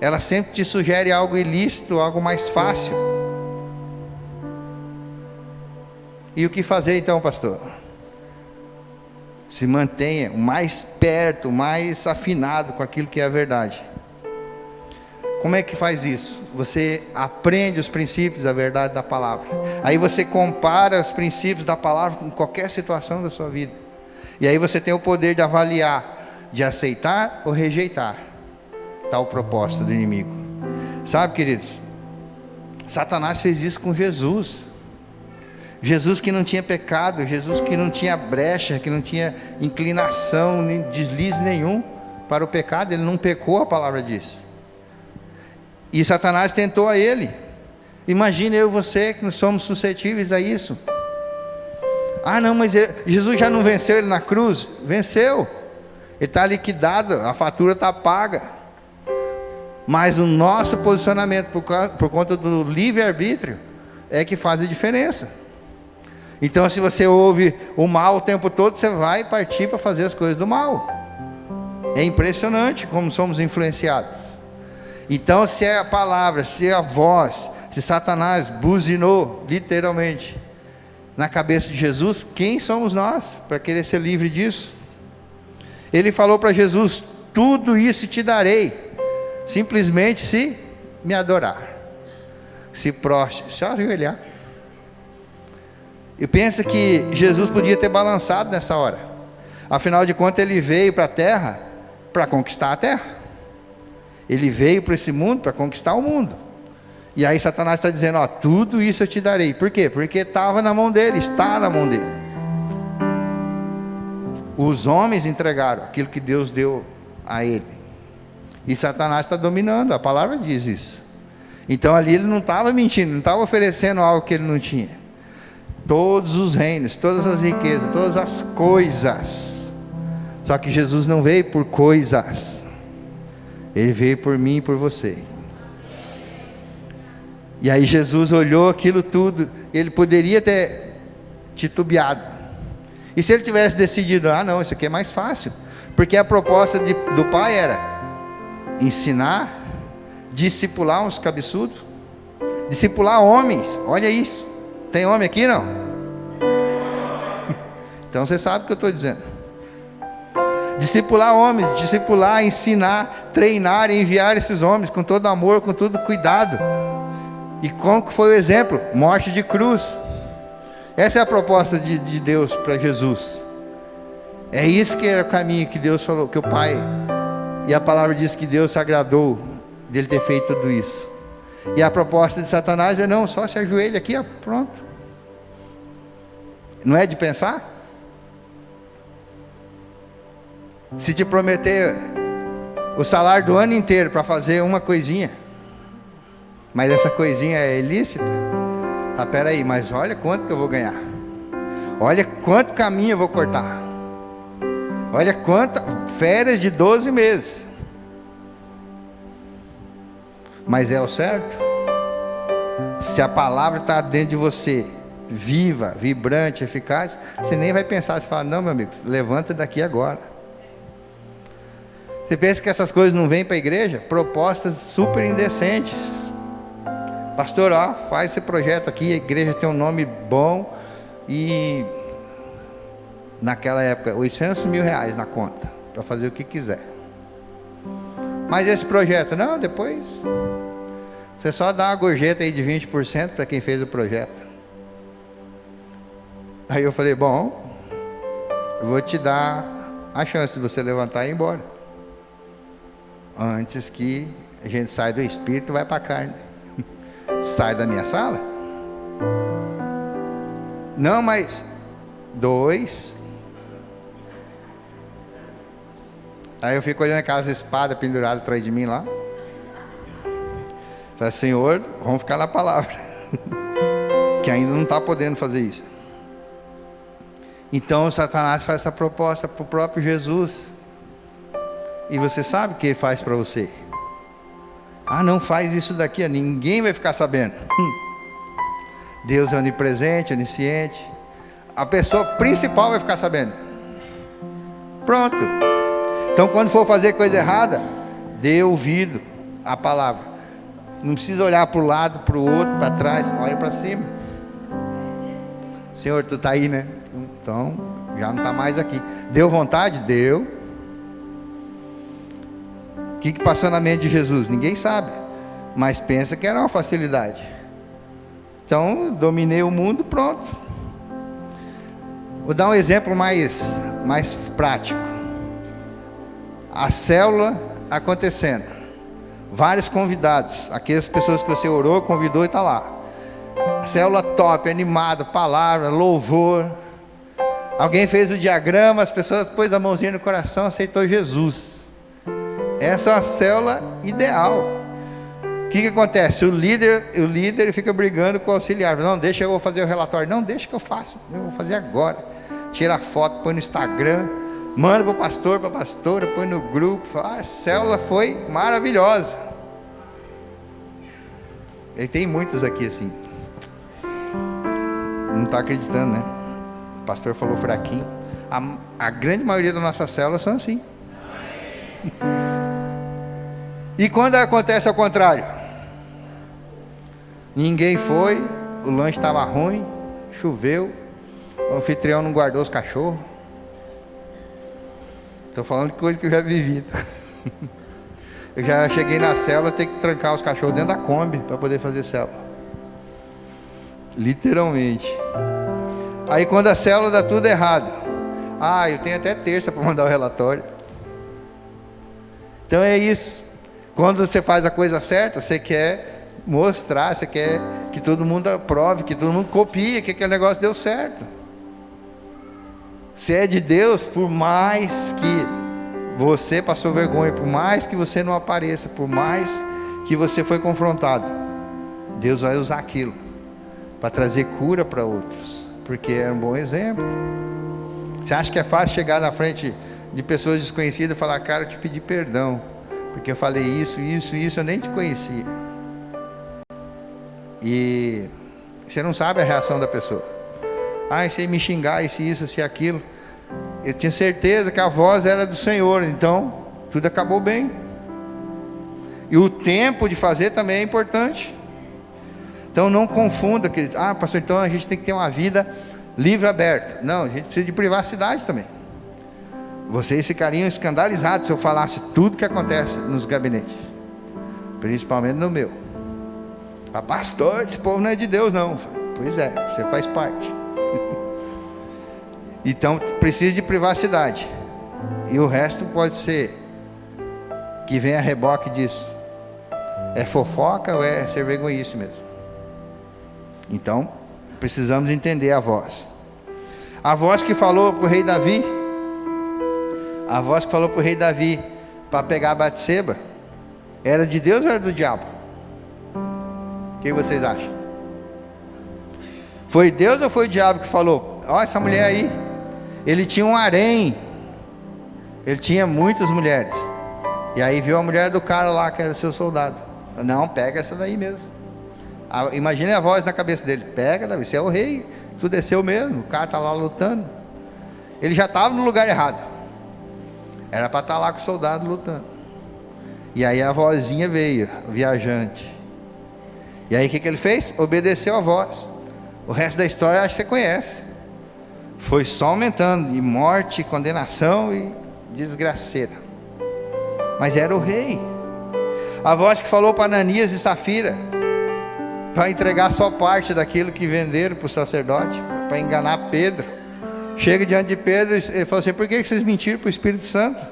Ela sempre te sugere algo ilícito, algo mais fácil. E o que fazer então, pastor? Se mantenha o mais perto, o mais afinado com aquilo que é a verdade. Como é que faz isso? Você aprende os princípios da verdade da palavra. Aí você compara os princípios da palavra com qualquer situação da sua vida. E aí você tem o poder de avaliar, de aceitar ou rejeitar tal propósito do inimigo. Sabe, queridos, Satanás fez isso com Jesus. Jesus que não tinha pecado, Jesus que não tinha brecha, que não tinha inclinação, nem deslize nenhum para o pecado, ele não pecou, a palavra diz. E Satanás tentou a ele. Imagina eu e você que não somos suscetíveis a isso. Ah não, mas Jesus já não venceu ele na cruz? Venceu, ele está liquidado, a fatura está paga. Mas o nosso posicionamento por conta do livre-arbítrio é que faz a diferença. Então se você ouve o mal o tempo todo, você vai partir para fazer as coisas do mal. É impressionante como somos influenciados. Então se é a palavra, se é a voz, se Satanás buzinou literalmente na cabeça de Jesus, quem somos nós para querer ser livre disso? Ele falou para Jesus: tudo isso te darei, simplesmente se me adorar, se prostre, se ajoelhar. E pensa que Jesus podia ter balançado nessa hora. Afinal de contas ele veio para a terra para conquistar a terra. Ele veio para esse mundo para conquistar o mundo. E aí Satanás está dizendo: ó, tudo isso eu te darei. Por quê? Porque estava na mão dele, está na mão dele. Os homens entregaram aquilo que Deus deu a ele. E Satanás está dominando, a palavra diz isso. Então ali ele não estava mentindo, não estava oferecendo algo que ele não tinha. Todos os reinos, todas as riquezas, todas as coisas. Só que Jesus não veio por coisas, ele veio por mim e por você. E aí Jesus olhou aquilo tudo, ele poderia ter titubeado. E se ele tivesse decidido: ah não, isso aqui é mais fácil, porque a proposta do pai era ensinar, discipular uns cabeçudos, discipular homens. Olha isso, tem homem aqui não? Então você sabe o que eu estou dizendo. Discipular homens, discipular, ensinar, treinar, enviar esses homens com todo amor, com todo cuidado. E como que foi o exemplo? Morte de cruz. Essa é a proposta de Deus para Jesus. É isso que era o caminho que Deus falou, que o Pai, e a palavra diz que Deus se agradou dele ter feito tudo isso. E a proposta de Satanás é: não, só se ajoelha aqui, ó, pronto. Não é de pensar? Se te prometer o salário do ano inteiro para fazer uma coisinha, mas essa coisinha é ilícita, tá, peraí, mas olha quanto que eu vou ganhar, olha quanto caminho eu vou cortar, olha quantas férias de 12 meses, mas é o certo? Se a palavra está dentro de você, viva, vibrante, eficaz, você nem vai pensar, você fala: não meu amigo, levanta daqui agora. Você pensa que essas coisas não vêm para a igreja? Propostas super indecentes. Pastor, ó, faz esse projeto aqui, a igreja tem um nome bom, e naquela época, 800 mil reais na conta, para fazer o que quiser. Mas esse projeto, não, depois você só dá uma gorjeta aí de 20% para quem fez o projeto. Aí eu falei: bom, eu vou te dar a chance de você levantar e ir embora, antes que a gente saia do espírito e vai para a carne. Sai da minha sala? Não, mas 2. Aí eu fico olhando aquelas espadas penduradas atrás de mim lá. Falei: Senhor, vamos ficar na palavra. Que ainda não está podendo fazer isso. Então Satanás faz essa proposta para o próprio Jesus. E você sabe o que ele faz para você? Ah, não faz isso daqui, ninguém vai ficar sabendo. Deus é onipresente, onisciente. A pessoa principal vai ficar sabendo. Pronto. Então quando for fazer coisa errada, dê ouvido à palavra. Não precisa olhar para o lado, para o outro, para trás. Olha para cima. Senhor, tu está aí, né? Então já não está mais aqui. Deu vontade? Deu. O que passou na mente de Jesus? Ninguém sabe, mas pensa que era uma facilidade. Então, dominei o mundo, pronto. Vou dar um exemplo mais prático. A célula acontecendo, vários convidados, aquelas pessoas que você orou, convidou e está lá. A célula top, animada, palavra, louvor. Alguém fez o diagrama, as pessoas pôs a mãozinha no coração, aceitou Jesus. Essa é a célula ideal. O que acontece? O líder fica brigando com o auxiliar. Não, deixa eu fazer o relatório. Não, deixa que eu faço. Eu vou fazer agora. Tira a foto, põe no Instagram, manda para o pastor, para a pastora, põe no grupo. A célula foi maravilhosa. E tem muitos aqui assim. Não está acreditando, né? O pastor falou fraquinho. A grande maioria das nossas células são assim. E quando acontece ao contrário? Ninguém foi, o lanche estava ruim, choveu, o anfitrião não guardou os cachorros. Estou falando de coisa que eu já vivi. Eu já cheguei na célula, ter que trancar os cachorros dentro da Kombi para poder fazer célula. Literalmente. Aí quando a célula dá tudo errado, eu tenho até terça para mandar o relatório. Então é isso. Quando você faz a coisa certa, você quer mostrar, você quer que todo mundo aprove, que todo mundo copie, que aquele negócio deu certo. Se é de Deus, por mais que você passou vergonha, por mais que você não apareça, por mais que você foi confrontado, Deus vai usar aquilo para trazer cura para outros, porque é um bom exemplo. Você acha que é fácil chegar na frente de pessoas desconhecidas e falar: cara, eu te pedi perdão, porque eu falei isso, eu nem te conhecia. E você não sabe a reação da pessoa. Se me xingar, isso, aquilo. Eu tinha certeza que a voz era do Senhor, então tudo acabou bem. E o tempo de fazer também é importante. Então não confunda, queridos. Pastor, então a gente tem que ter uma vida livre, aberta. Não, a gente precisa de privacidade também. Vocês ficariam escandalizados se eu falasse tudo que acontece nos gabinetes, principalmente no meu. Pastor, esse povo não é de Deus não. Pois é, você faz parte. Então precisa de privacidade. E o resto pode ser que venha a reboque disso. É fofoca ou é ser vergonhice mesmo? Então precisamos entender a voz. A voz que falou para o rei Davi, para pegar a Batseba, era de Deus ou era do diabo? O que vocês acham? Foi Deus ou foi o diabo que falou: essa mulher aí, ele tinha um harém, ele tinha muitas mulheres, e aí viu a mulher do cara lá que era o seu soldado. Não, pega essa daí mesmo. Imagine a voz na cabeça dele: pega, Davi, você é o rei, tu desceu mesmo, o cara está lá lutando. Ele já estava no lugar errado, era para estar lá com o soldado lutando. E aí a vozinha veio, o viajante. E aí o que ele fez? Obedeceu a voz. O resto da história acho que você conhece. Foi só aumentando, de morte, condenação e desgraceira. Mas era o rei. A voz que falou para Ananias e Safira para entregar só parte daquilo que venderam para o sacerdote, para enganar Pedro. Chega diante de Pedro e ele falou assim: por que vocês mentiram para o Espírito Santo?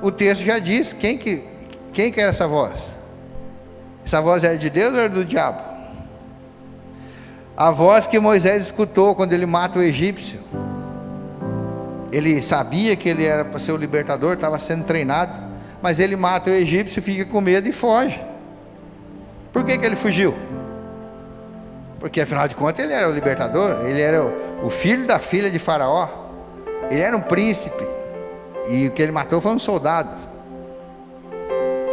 O texto já diz quem que era essa voz. Essa voz era de Deus ou era do diabo? A voz que Moisés escutou quando ele mata o egípcio. Ele sabia que ele era para ser o libertador, estava sendo treinado, mas ele mata o egípcio, fica com medo e foge. Por que ele fugiu? Porque afinal de contas ele era o libertador, ele era o filho da filha de Faraó, ele era um príncipe, e o que ele matou foi um soldado.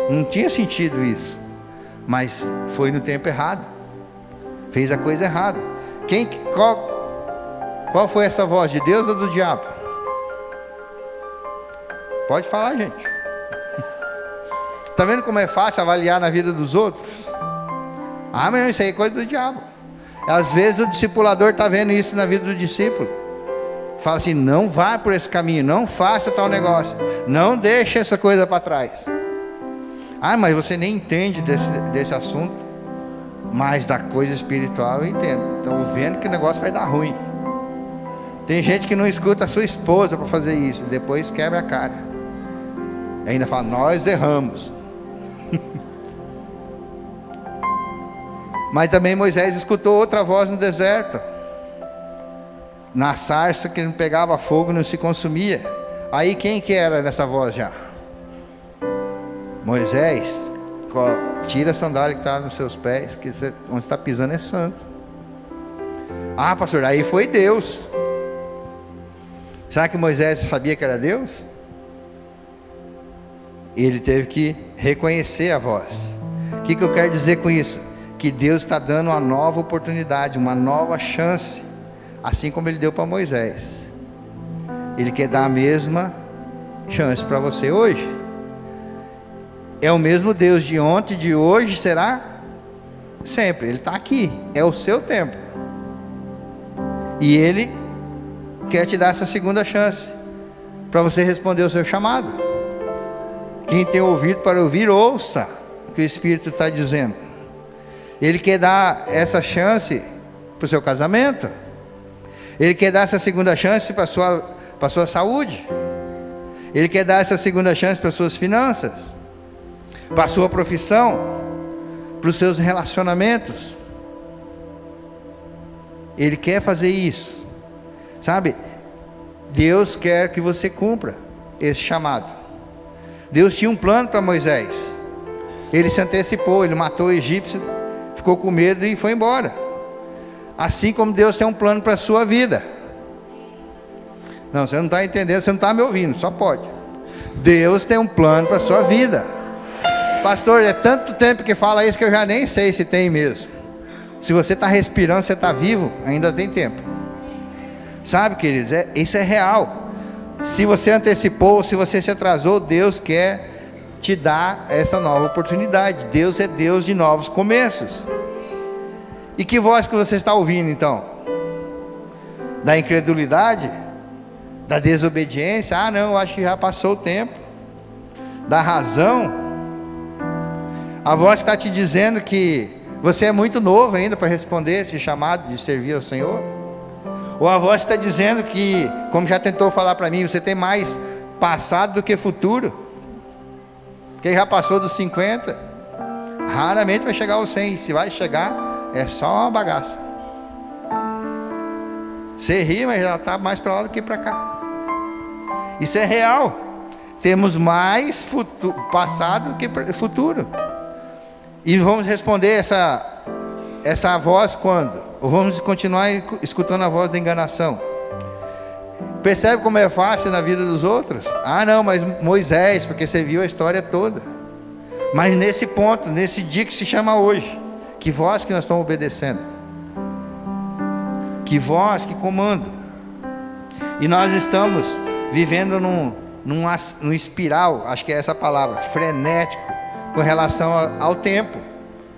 Não tinha sentido isso, mas foi no tempo errado, fez a coisa errada. Qual foi essa voz, de Deus ou do diabo? Pode falar, gente. Está vendo como é fácil avaliar na vida dos outros? Mas isso aí é coisa do diabo. Às vezes o discipulador está vendo isso na vida do discípulo. Fala assim: não vá por esse caminho, não faça tal negócio, não deixe essa coisa para trás. Ah, mas você nem entende desse assunto. Mas da coisa espiritual eu entendo. Estou vendo que o negócio vai dar ruim. Tem gente que não escuta a sua esposa para fazer isso, depois quebra a cara. E ainda fala: nós erramos. Mas também Moisés escutou outra voz no deserto, na sarça que não pegava fogo, não se consumia. Aí quem que era nessa voz já? Moisés: tira a sandália que está nos seus pés, que onde está pisando é santo. Ah, pastor, aí foi Deus. Será que Moisés sabia que era Deus? Ele teve que reconhecer a voz. O que eu quero dizer com isso? Que Deus está dando uma nova oportunidade, uma nova chance, assim como Ele deu para Moisés. Ele quer dar a mesma chance para você hoje. É o mesmo Deus de ontem, de hoje, será sempre. Ele está aqui, é o seu tempo. E Ele quer te dar essa segunda chance, para você responder o seu chamado. Quem tem ouvido para ouvir, ouça o que o Espírito está dizendo. Ele quer dar essa chance para o seu casamento. Ele quer dar essa segunda chance para a sua saúde. Ele quer dar essa segunda chance para as suas finanças, para a sua profissão, para os seus relacionamentos. Ele quer fazer isso, sabe? Deus quer que você cumpra esse chamado. Deus tinha um plano para Moisés. Ele se antecipou, ele matou o egípcio, ficou com medo e foi embora. Assim como Deus tem um plano para a sua vida. Não, você não está entendendo, você não está me ouvindo, só pode. Deus tem um plano para a sua vida. Pastor, é tanto tempo que fala isso que eu já nem sei se tem mesmo. Se você está respirando, você está vivo, ainda tem tempo. Sabe, queridos, isso é real. Se você antecipou, se você se atrasou, Deus quer te dar essa nova oportunidade. Deus é Deus de novos começos. E que voz que você está ouvindo então? Da incredulidade? Da desobediência? Ah não, acho que já passou o tempo. Da razão? A voz está te dizendo que você é muito novo ainda para responder esse chamado de servir ao Senhor? Ou a voz está dizendo que, como já tentou falar para mim, você tem mais passado do que futuro? Quem já passou dos 50, raramente vai chegar aos 100. Se vai chegar, é só uma bagaça. Você ri, mas já está mais para lá do que para cá. Isso é real. Temos mais passado do que futuro. E vamos responder essa voz quando? Ou vamos continuar escutando a voz da enganação? Percebe como é fácil na vida dos outros? Ah não, mas Moisés, porque você viu a história toda. Mas nesse ponto, nesse dia que se chama hoje, que voz que nós estamos obedecendo? Que voz, que comando? E nós estamos vivendo num espiral, acho que é essa palavra, frenético, com relação ao tempo.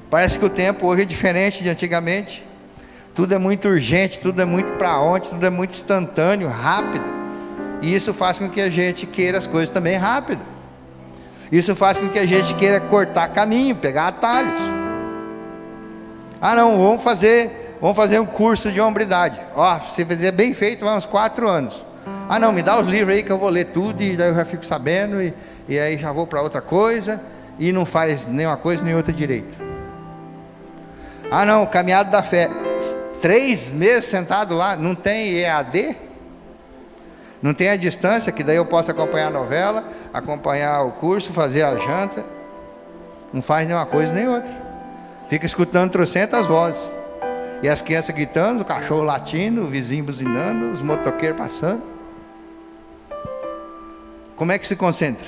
Parece que o tempo hoje é diferente de antigamente. Tudo é muito urgente, tudo é muito para ontem, tudo é muito instantâneo, rápido. E isso faz com que a gente queira as coisas também rápido. Isso faz com que a gente queira cortar caminho, pegar atalhos. Ah não, vamos fazer um curso de hombridade. Ó, se fizer bem feito, vai uns 4 anos. Ah não, me dá os livros aí que eu vou ler tudo, e daí eu já fico sabendo, e aí já vou para outra coisa, e não faz nem uma coisa nem outra direito. Ah não, caminhada da fé, 3 meses sentado lá, não tem EAD? Não tem a distância, que daí eu posso acompanhar a novela, acompanhar o curso, fazer a janta. Não faz nem uma coisa nem outra. Fica escutando trocentas vozes. E as crianças gritando, o cachorro latindo, o vizinho buzinando, os motoqueiros passando. Como é que se concentra?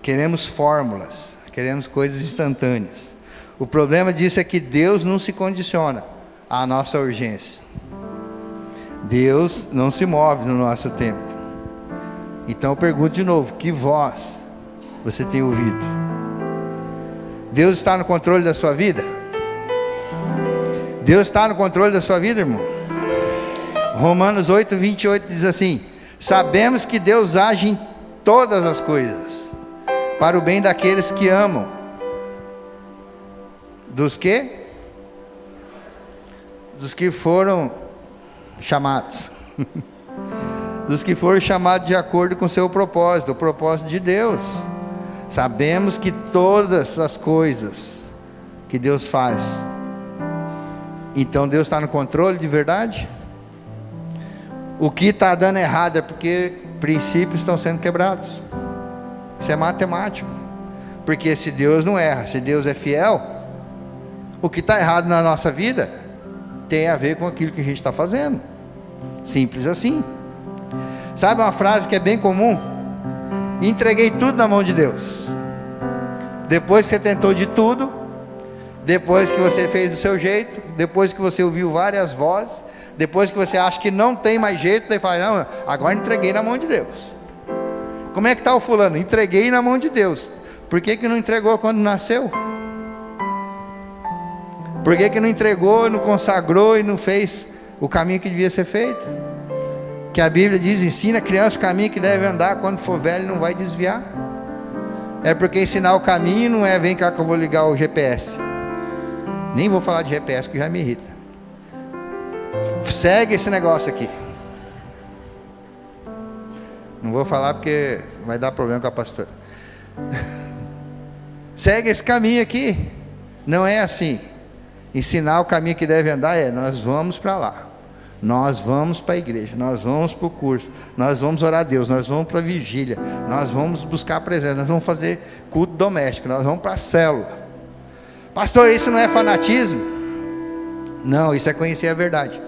Queremos fórmulas, queremos coisas instantâneas. O problema disso é que Deus não se condiciona à nossa urgência. Deus não se move no nosso tempo. Então eu pergunto de novo, que voz você tem ouvido? Deus está no controle da sua vida? Deus está no controle da sua vida, irmão? Romanos 8, 28 diz assim: sabemos que Deus age em todas as coisas para o bem daqueles que amam. Dos que? Dos que foram chamados. Dos que foram chamados de acordo com o seu propósito, o propósito de Deus. Sabemos que todas as coisas que Deus faz, então Deus está no controle de verdade? O que está dando errado é porque princípios estão sendo quebrados. Isso é matemático. Porque se Deus não erra, se Deus é fiel, o que está errado na nossa vida tem a ver com aquilo que a gente está fazendo. Simples assim. Sabe uma frase que é bem comum? Entreguei tudo na mão de Deus. Depois que você tentou de tudo, depois que você fez do seu jeito, depois que você ouviu várias vozes, depois que você acha que não tem mais jeito, daí fala: não, agora entreguei na mão de Deus. Como é que está o fulano? Entreguei na mão de Deus. Por que não entregou quando nasceu? Por que não entregou, não consagrou e não fez o caminho que devia ser feito? Que a Bíblia diz: ensina a criança o caminho que deve andar, quando for velho não vai desviar. É porque ensinar o caminho não é: vem cá que eu vou ligar o GPS. Nem vou falar de GPS que já me irrita. Segue esse negócio aqui. Não vou falar porque vai dar problema com a pastora. Segue esse caminho aqui. Não é assim. Ensinar o caminho que deve andar é: nós vamos para lá, nós vamos para a igreja, nós vamos para o curso, nós vamos orar a Deus, nós vamos para a vigília, nós vamos buscar a presença, nós vamos fazer culto doméstico, nós vamos para a célula. Pastor, isso não é fanatismo? Não, isso é conhecer a verdade.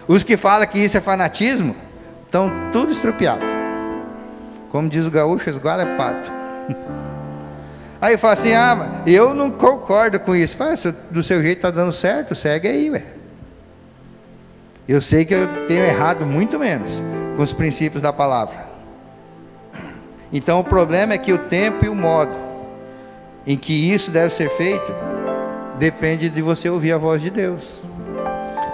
Os que falam que isso é fanatismo estão tudo estrupiado. Como diz o gaúcho, esgualepados. Aí fala assim: ah, eu não concordo com isso. Fala: se do seu jeito está dando certo, segue aí, ué. Eu sei que eu tenho errado muito menos com os princípios da palavra. Então o problema é que o tempo e o modo em que isso deve ser feito depende de você ouvir a voz de Deus.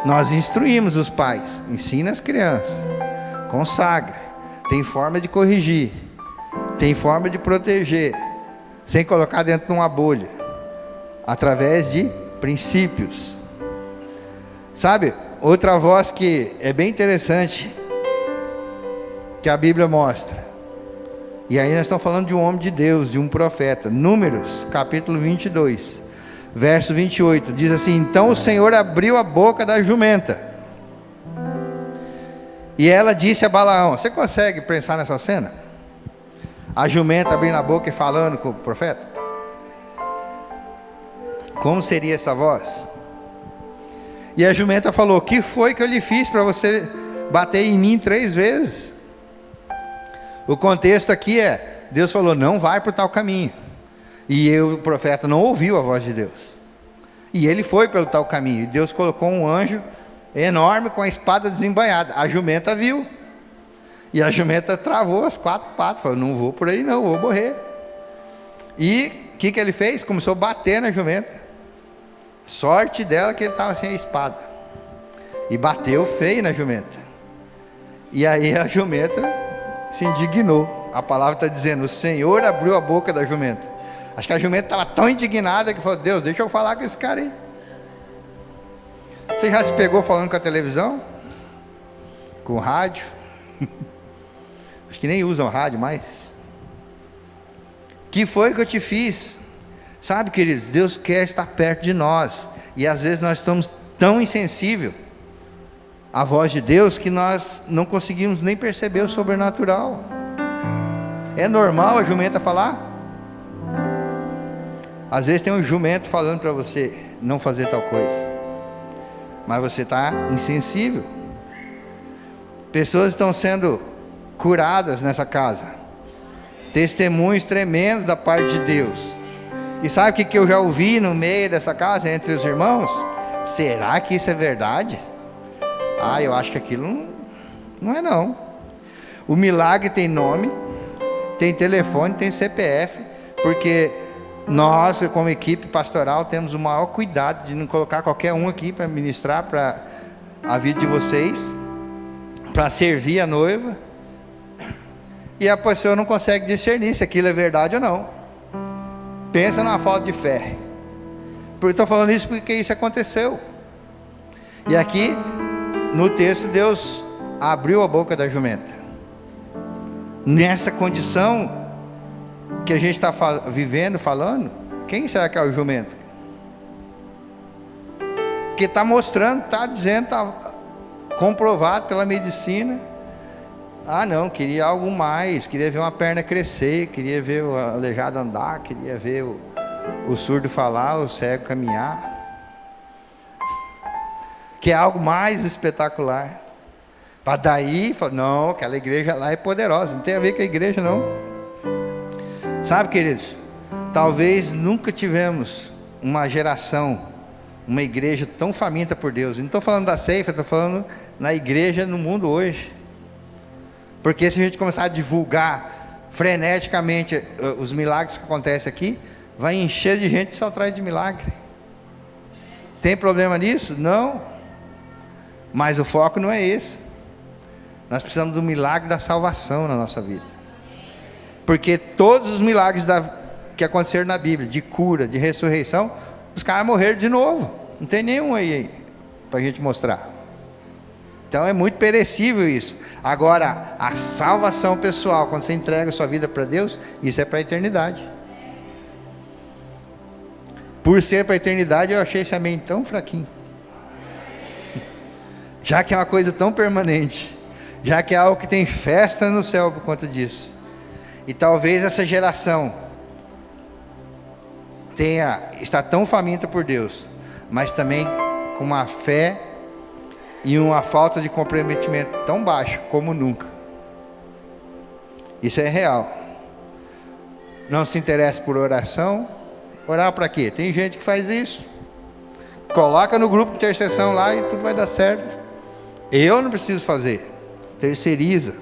Nós instruímos os pais: ensina as crianças, consagra, tem forma de corrigir, tem forma de proteger, sem colocar dentro de uma bolha, através de princípios. Sabe, outra voz que é bem interessante, que a Bíblia mostra, e aí nós estamos falando de um homem de Deus, de um profeta. Números, capítulo 22, verso 28, diz assim: então o Senhor abriu a boca da jumenta, e ela disse a Balaão. Você consegue pensar nessa cena? A jumenta abrindo a boca e falando com o profeta? Como seria essa voz? E a jumenta falou: que foi que eu lhe fiz para você bater em mim 3 vezes? O contexto aqui é: Deus falou: não vai por tal caminho. E o profeta não ouviu a voz de Deus. E ele foi pelo tal caminho. E Deus colocou um anjo enorme com a espada desembainhada. A jumenta viu. E a jumenta travou as 4 patas. Falou: não vou por aí não, vou morrer. E o que ele fez? Começou a bater na jumenta. Sorte dela que ele estava sem a espada. E bateu feio na jumenta. E aí a jumenta se indignou. A palavra está dizendo: o Senhor abriu a boca da jumenta. Acho que a jumenta estava tão indignada que falou: Deus, deixa eu falar com esse cara aí. Você já se pegou falando com a televisão? Com o rádio? Acho que nem usam rádio mais. Que foi que eu te fiz? Sabe, queridos, Deus quer estar perto de nós. E às vezes nós estamos tão insensíveis à voz de Deus que nós não conseguimos nem perceber o sobrenatural. É normal a jumenta falar? Às vezes tem um jumento falando para você não fazer tal coisa, mas você está insensível. Pessoas estão sendo curadas nessa casa, testemunhos tremendos da parte de Deus. E sabe o que eu já ouvi no meio dessa casa, entre os irmãos? Será que isso é verdade? Ah, eu acho que aquilo não é não. O milagre tem nome, tem telefone, tem CPF, porque nós, como equipe pastoral, temos o maior cuidado de não colocar qualquer um aqui para ministrar, para a vida de vocês, para servir a noiva, e a pessoa não consegue discernir se aquilo é verdade ou não. Pensa numa falta de fé. Eu estou falando isso porque isso aconteceu. E aqui no texto Deus abriu a boca da jumenta. Nessa condição que a gente está vivendo, falando, quem será que é o jumento? Porque está mostrando, está dizendo, está comprovado pela medicina. Ah não, queria algo mais, queria ver uma perna crescer, queria ver o aleijado andar, queria ver o surdo falar, o cego caminhar. Que é algo mais espetacular. Para daí, não, aquela igreja lá é poderosa, não tem a ver com a igreja não. Sabe, queridos, talvez nunca tivemos uma geração, uma igreja tão faminta por Deus. Não estou falando da ceifa, estou falando na igreja no mundo hoje. Porque se a gente começar a divulgar freneticamente os milagres que acontecem aqui, vai encher de gente só atrás de milagre. Tem problema nisso? Não. Mas o foco não é esse. Nós precisamos do milagre da salvação na nossa vida. Porque todos os milagres que aconteceram na Bíblia, de cura, de ressurreição, os caras morreram de novo. Não tem nenhum aí para a gente mostrar. Então é muito perecível isso. Agora, a salvação pessoal, quando você entrega a sua vida para Deus, isso é para a eternidade. Por ser para a eternidade, eu achei esse amém tão fraquinho. Já que é uma coisa tão permanente, já que é algo que tem festa no céu por conta disso. E talvez essa geração está tão faminta por Deus, mas também com uma fé e uma falta de comprometimento tão baixo como nunca. Isso é real. Não se interessa por oração. Orar para quê? Tem gente que faz isso. Coloca no grupo de intercessão lá e tudo vai dar certo. Eu não preciso fazer. Terceiriza.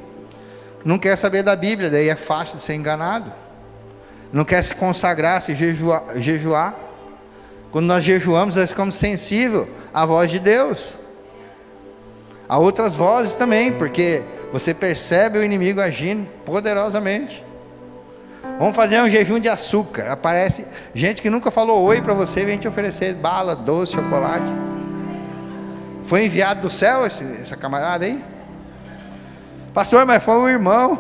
Não quer saber da Bíblia, daí é fácil de ser enganado. Não quer se consagrar, se jejuar. Quando nós jejuamos, nós ficamos sensíveis à voz de Deus. Há outras vozes também, porque você percebe o inimigo agindo poderosamente. Vamos fazer um jejum de açúcar. Aparece gente que nunca falou oi para você, vem te oferecer bala, doce, chocolate. Foi enviado do céu essa camarada aí? Pastor, mas foi um irmão.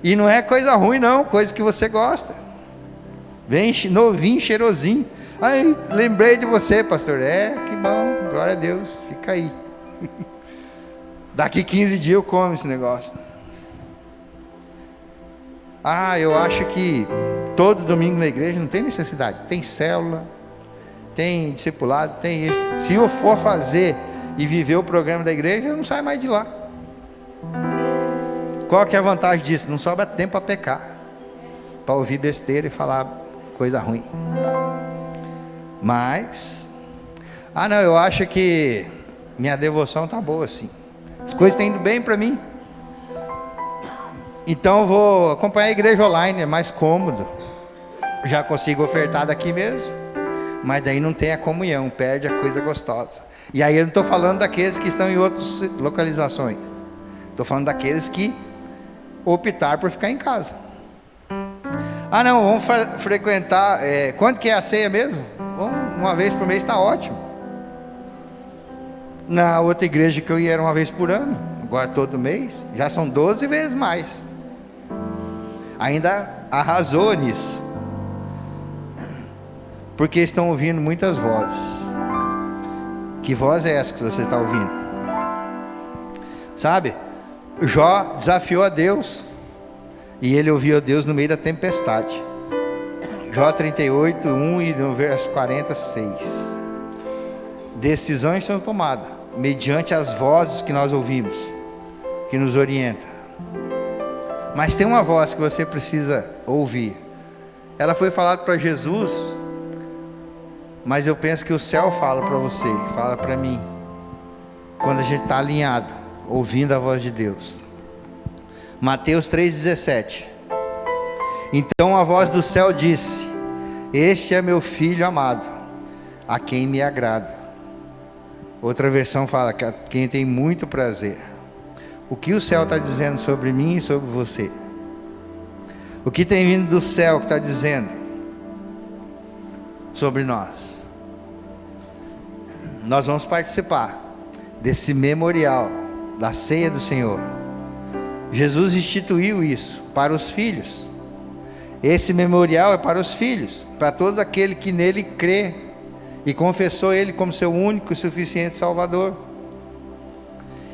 E não é coisa ruim não, coisa que você gosta. Vem novinho, cheirosinho. Ai, lembrei de você, pastor. Que bom, glória a Deus, fica aí. Daqui 15 dias eu como esse negócio. Eu acho que todo domingo na igreja não tem necessidade. Tem célula, tem discipulado, tem isso. Se eu for fazer e viver o programa da igreja, eu não saio mais de lá. Qual que é a vantagem disso? Não sobra tempo para pecar, para ouvir besteira e falar coisa ruim. Mas eu acho que minha devoção está boa assim. As coisas estão indo bem para mim. Então eu vou acompanhar a igreja online, é mais cômodo. Já consigo ofertar daqui mesmo. Mas daí não tem a comunhão, perde a coisa gostosa. E aí eu não estou falando daqueles que estão em outras localizações. Estou falando daqueles que optaram por ficar em casa. Vamos frequentar. Quanto que é a ceia mesmo? Uma vez por mês está ótimo. Na outra igreja que eu ia era uma vez por ano. Agora todo mês, já são 12 vezes mais. Ainda arrasou nisso. Porque estão ouvindo muitas vozes. Que voz é essa que você está ouvindo? Sabe? Jó desafiou a Deus. E ele ouviu a Deus no meio da tempestade. Jó 38, 1 e no verso 46. Decisões são tomadas mediante as vozes que nós ouvimos, que nos orienta. Mas tem uma voz que você precisa ouvir. Ela foi falada para Jesus, mas eu penso que o céu fala para você, fala para mim, quando a gente está alinhado, ouvindo a voz de Deus. Mateus 3,17. Então a voz do céu disse: este é meu filho amado, a quem me agrado. Outra versão fala que quem tem muito prazer. O que o céu está dizendo sobre mim e sobre você? O que tem vindo do céu que está dizendo sobre nós? Nós vamos participar desse memorial da ceia do Senhor. Jesus instituiu isso para os filhos. Esse memorial é para os filhos, para todo aquele que nele crê e confessou Ele como seu único e suficiente Salvador,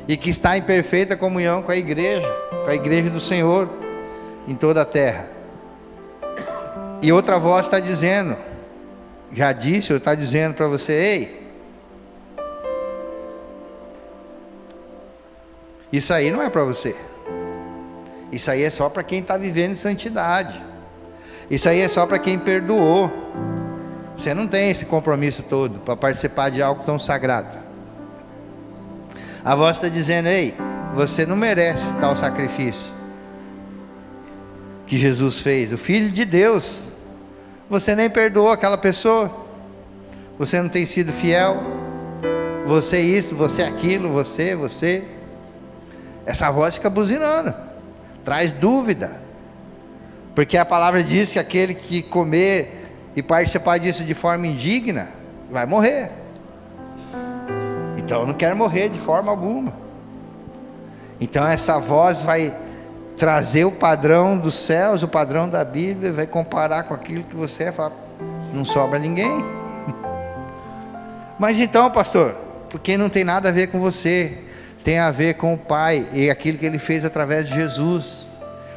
e que está em perfeita comunhão com a igreja do Senhor em toda a terra. E outra voz está dizendo, já disse ou está dizendo para você: ei, isso aí não é para você, isso aí é só para quem está vivendo em santidade, isso aí é só para quem perdoou. Você não tem esse compromisso todo para participar de algo tão sagrado. A voz está dizendo: ei, você não merece tal sacrifício que Jesus fez, o Filho de Deus. Você nem perdoou aquela pessoa, você não tem sido fiel, você isso, você aquilo, você. Essa voz fica buzinando, traz dúvida, porque a palavra diz que aquele que comer e participar disso de forma indigna vai morrer. Então eu não quero morrer de forma alguma. Então essa voz vai trazer o padrão dos céus, o padrão da Bíblia, vai comparar com aquilo que você é, fala, não sobra ninguém. Mas então, pastor, porque não tem nada a ver com você, tem a ver com o Pai e aquilo que Ele fez através de Jesus.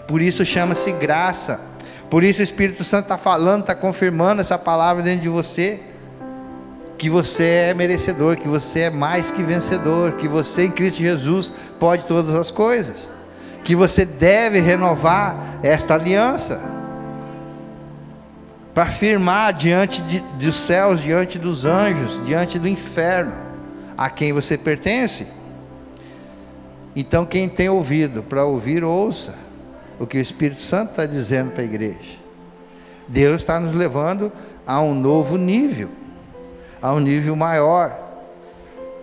Por isso chama-se graça. Por isso o Espírito Santo está falando, está confirmando essa palavra dentro de você, que você é merecedor, que você é mais que vencedor, que você em Cristo Jesus pode todas as coisas, que você deve renovar esta aliança, para afirmar diante dos céus, diante dos anjos, diante do inferno, a quem você pertence. Então quem tem ouvido para ouvir, ouça o que o Espírito Santo está dizendo para a igreja. Deus está nos levando a um novo nível, a um nível maior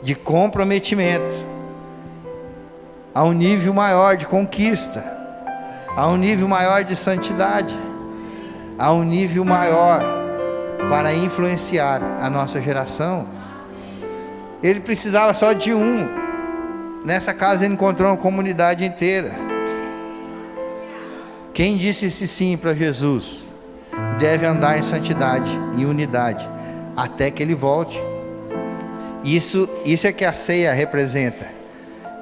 de comprometimento, a um nível maior de conquista, a um nível maior de santidade, a um nível maior para influenciar a nossa geração. Ele precisava só de um. Nessa casa ele encontrou uma comunidade inteira. Quem disse esse sim para Jesus deve andar em santidade e unidade até que Ele volte. Isso é que a ceia representa.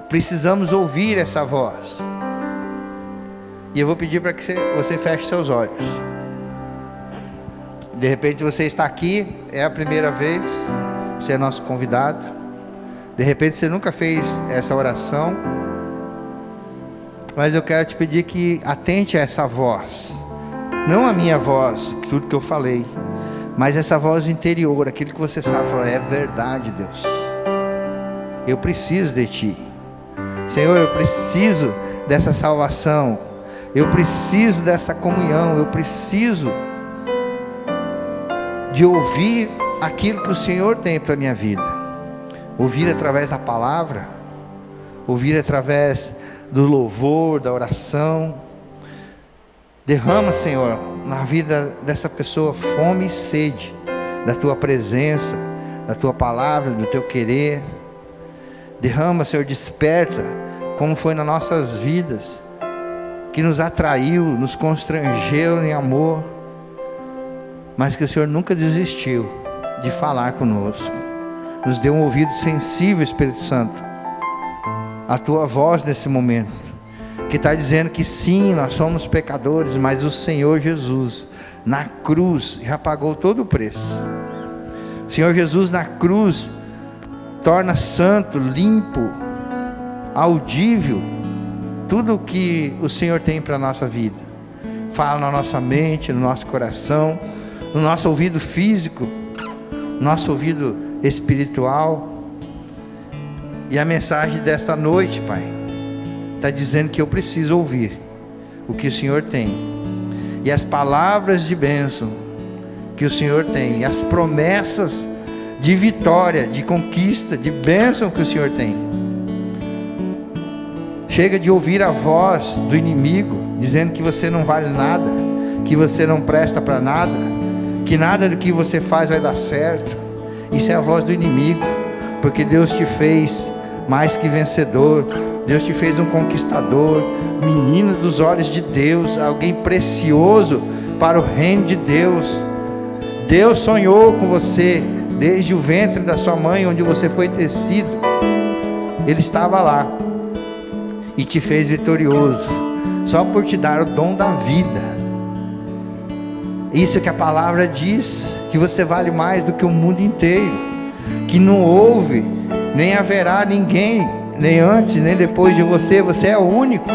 Precisamos ouvir essa voz. E eu vou pedir para que você feche seus olhos. De repente você está aqui, é a primeira vez, você é nosso convidado. De repente você nunca fez essa oração, mas eu quero te pedir que atente a essa voz, não a minha voz, tudo que eu falei, mas essa voz interior, aquilo que você sabe, falar, é verdade, Deus, eu preciso de Ti, Senhor, eu preciso dessa salvação, eu preciso dessa comunhão, eu preciso de ouvir aquilo que o Senhor tem para a minha vida, ouvir através da palavra, ouvir através do louvor, da oração. Derrama, Senhor, na vida dessa pessoa fome e sede da Tua presença, da Tua palavra, do Teu querer. Derrama, Senhor, desperta, como foi nas nossas vidas, que nos atraiu, nos constrangeu em amor, mas que o Senhor nunca desistiu de falar conosco. Nos deu um ouvido sensível, Espírito Santo, a Tua voz nesse momento, que está dizendo que sim, nós somos pecadores, mas o Senhor Jesus na cruz já pagou todo o preço. O Senhor Jesus na cruz torna santo, limpo, audível tudo o que o Senhor tem para a nossa vida. Fala na nossa mente, no nosso coração, no nosso ouvido físico, no nosso ouvido espiritual. E a mensagem desta noite, Pai, está dizendo que eu preciso ouvir o que o Senhor tem, e as palavras de bênção que o Senhor tem, e as promessas de vitória, de conquista, de bênção que o Senhor tem. Chega de ouvir a voz do inimigo dizendo que você não vale nada, que você não presta para nada, que nada do que você faz vai dar certo. Isso é a voz do inimigo, porque Deus te fez mais que vencedor. Deus te fez um conquistador, menina dos olhos de Deus, alguém precioso para o reino de Deus. Deus sonhou com você desde o ventre da sua mãe, onde você foi tecido. Ele estava lá e te fez vitorioso, só por te dar o dom da vida. Isso que a palavra diz, que você vale mais do que o mundo inteiro, que não houve, nem haverá ninguém, nem antes, nem depois de você. Você é único,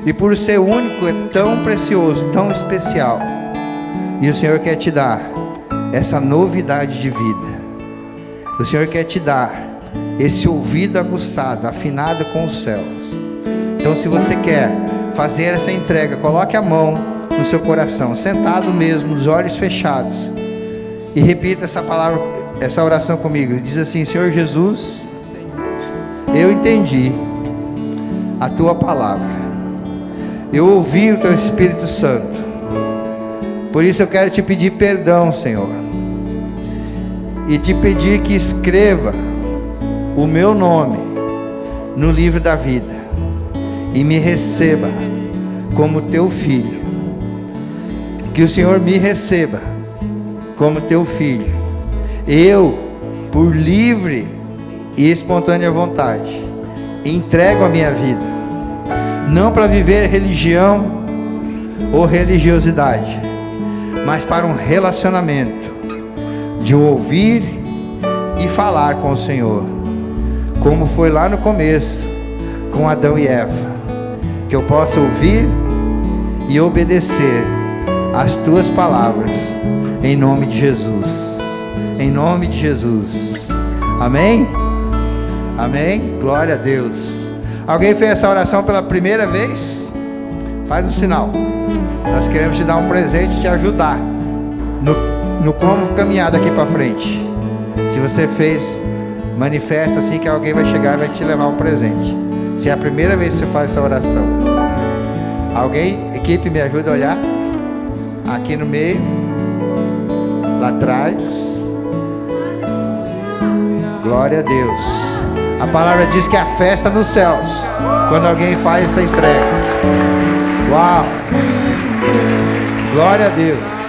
e por ser único é tão precioso, tão especial, e o Senhor quer te dar essa novidade de vida. O Senhor quer te dar esse ouvido aguçado, afinado com os céus. Então, se você quer fazer essa entrega, coloque a mão no seu coração, sentado mesmo, os olhos fechados, e repita essa palavra, essa oração comigo. Diz assim: Senhor Jesus, eu entendi a tua palavra, eu ouvi o teu Espírito Santo, por isso eu quero te pedir perdão, Senhor, e te pedir que escreva o meu nome no livro da vida e me receba como teu filho. Que o Senhor me receba como teu filho. Eu, por livre e espontânea vontade, entrego a minha vida, não para viver religião ou religiosidade, mas para um relacionamento de ouvir e falar com o Senhor, como foi lá no começo com Adão e Eva. Que eu possa ouvir e obedecer as tuas palavras, em nome de Jesus, em nome de Jesus. Amém? Amém? Glória a Deus. Alguém fez essa oração pela primeira vez? Faz um sinal. Nós queremos te dar um presente e te ajudar no como caminhar daqui para frente. Se você fez, manifesta assim, que alguém vai chegar e vai te levar um presente. Se é a primeira vez que você faz essa oração. Alguém, equipe, me ajuda a olhar. Aqui no meio, lá atrás. Glória a Deus. A palavra diz que é a festa nos céus quando alguém faz essa entrega. Uau! Glória a Deus.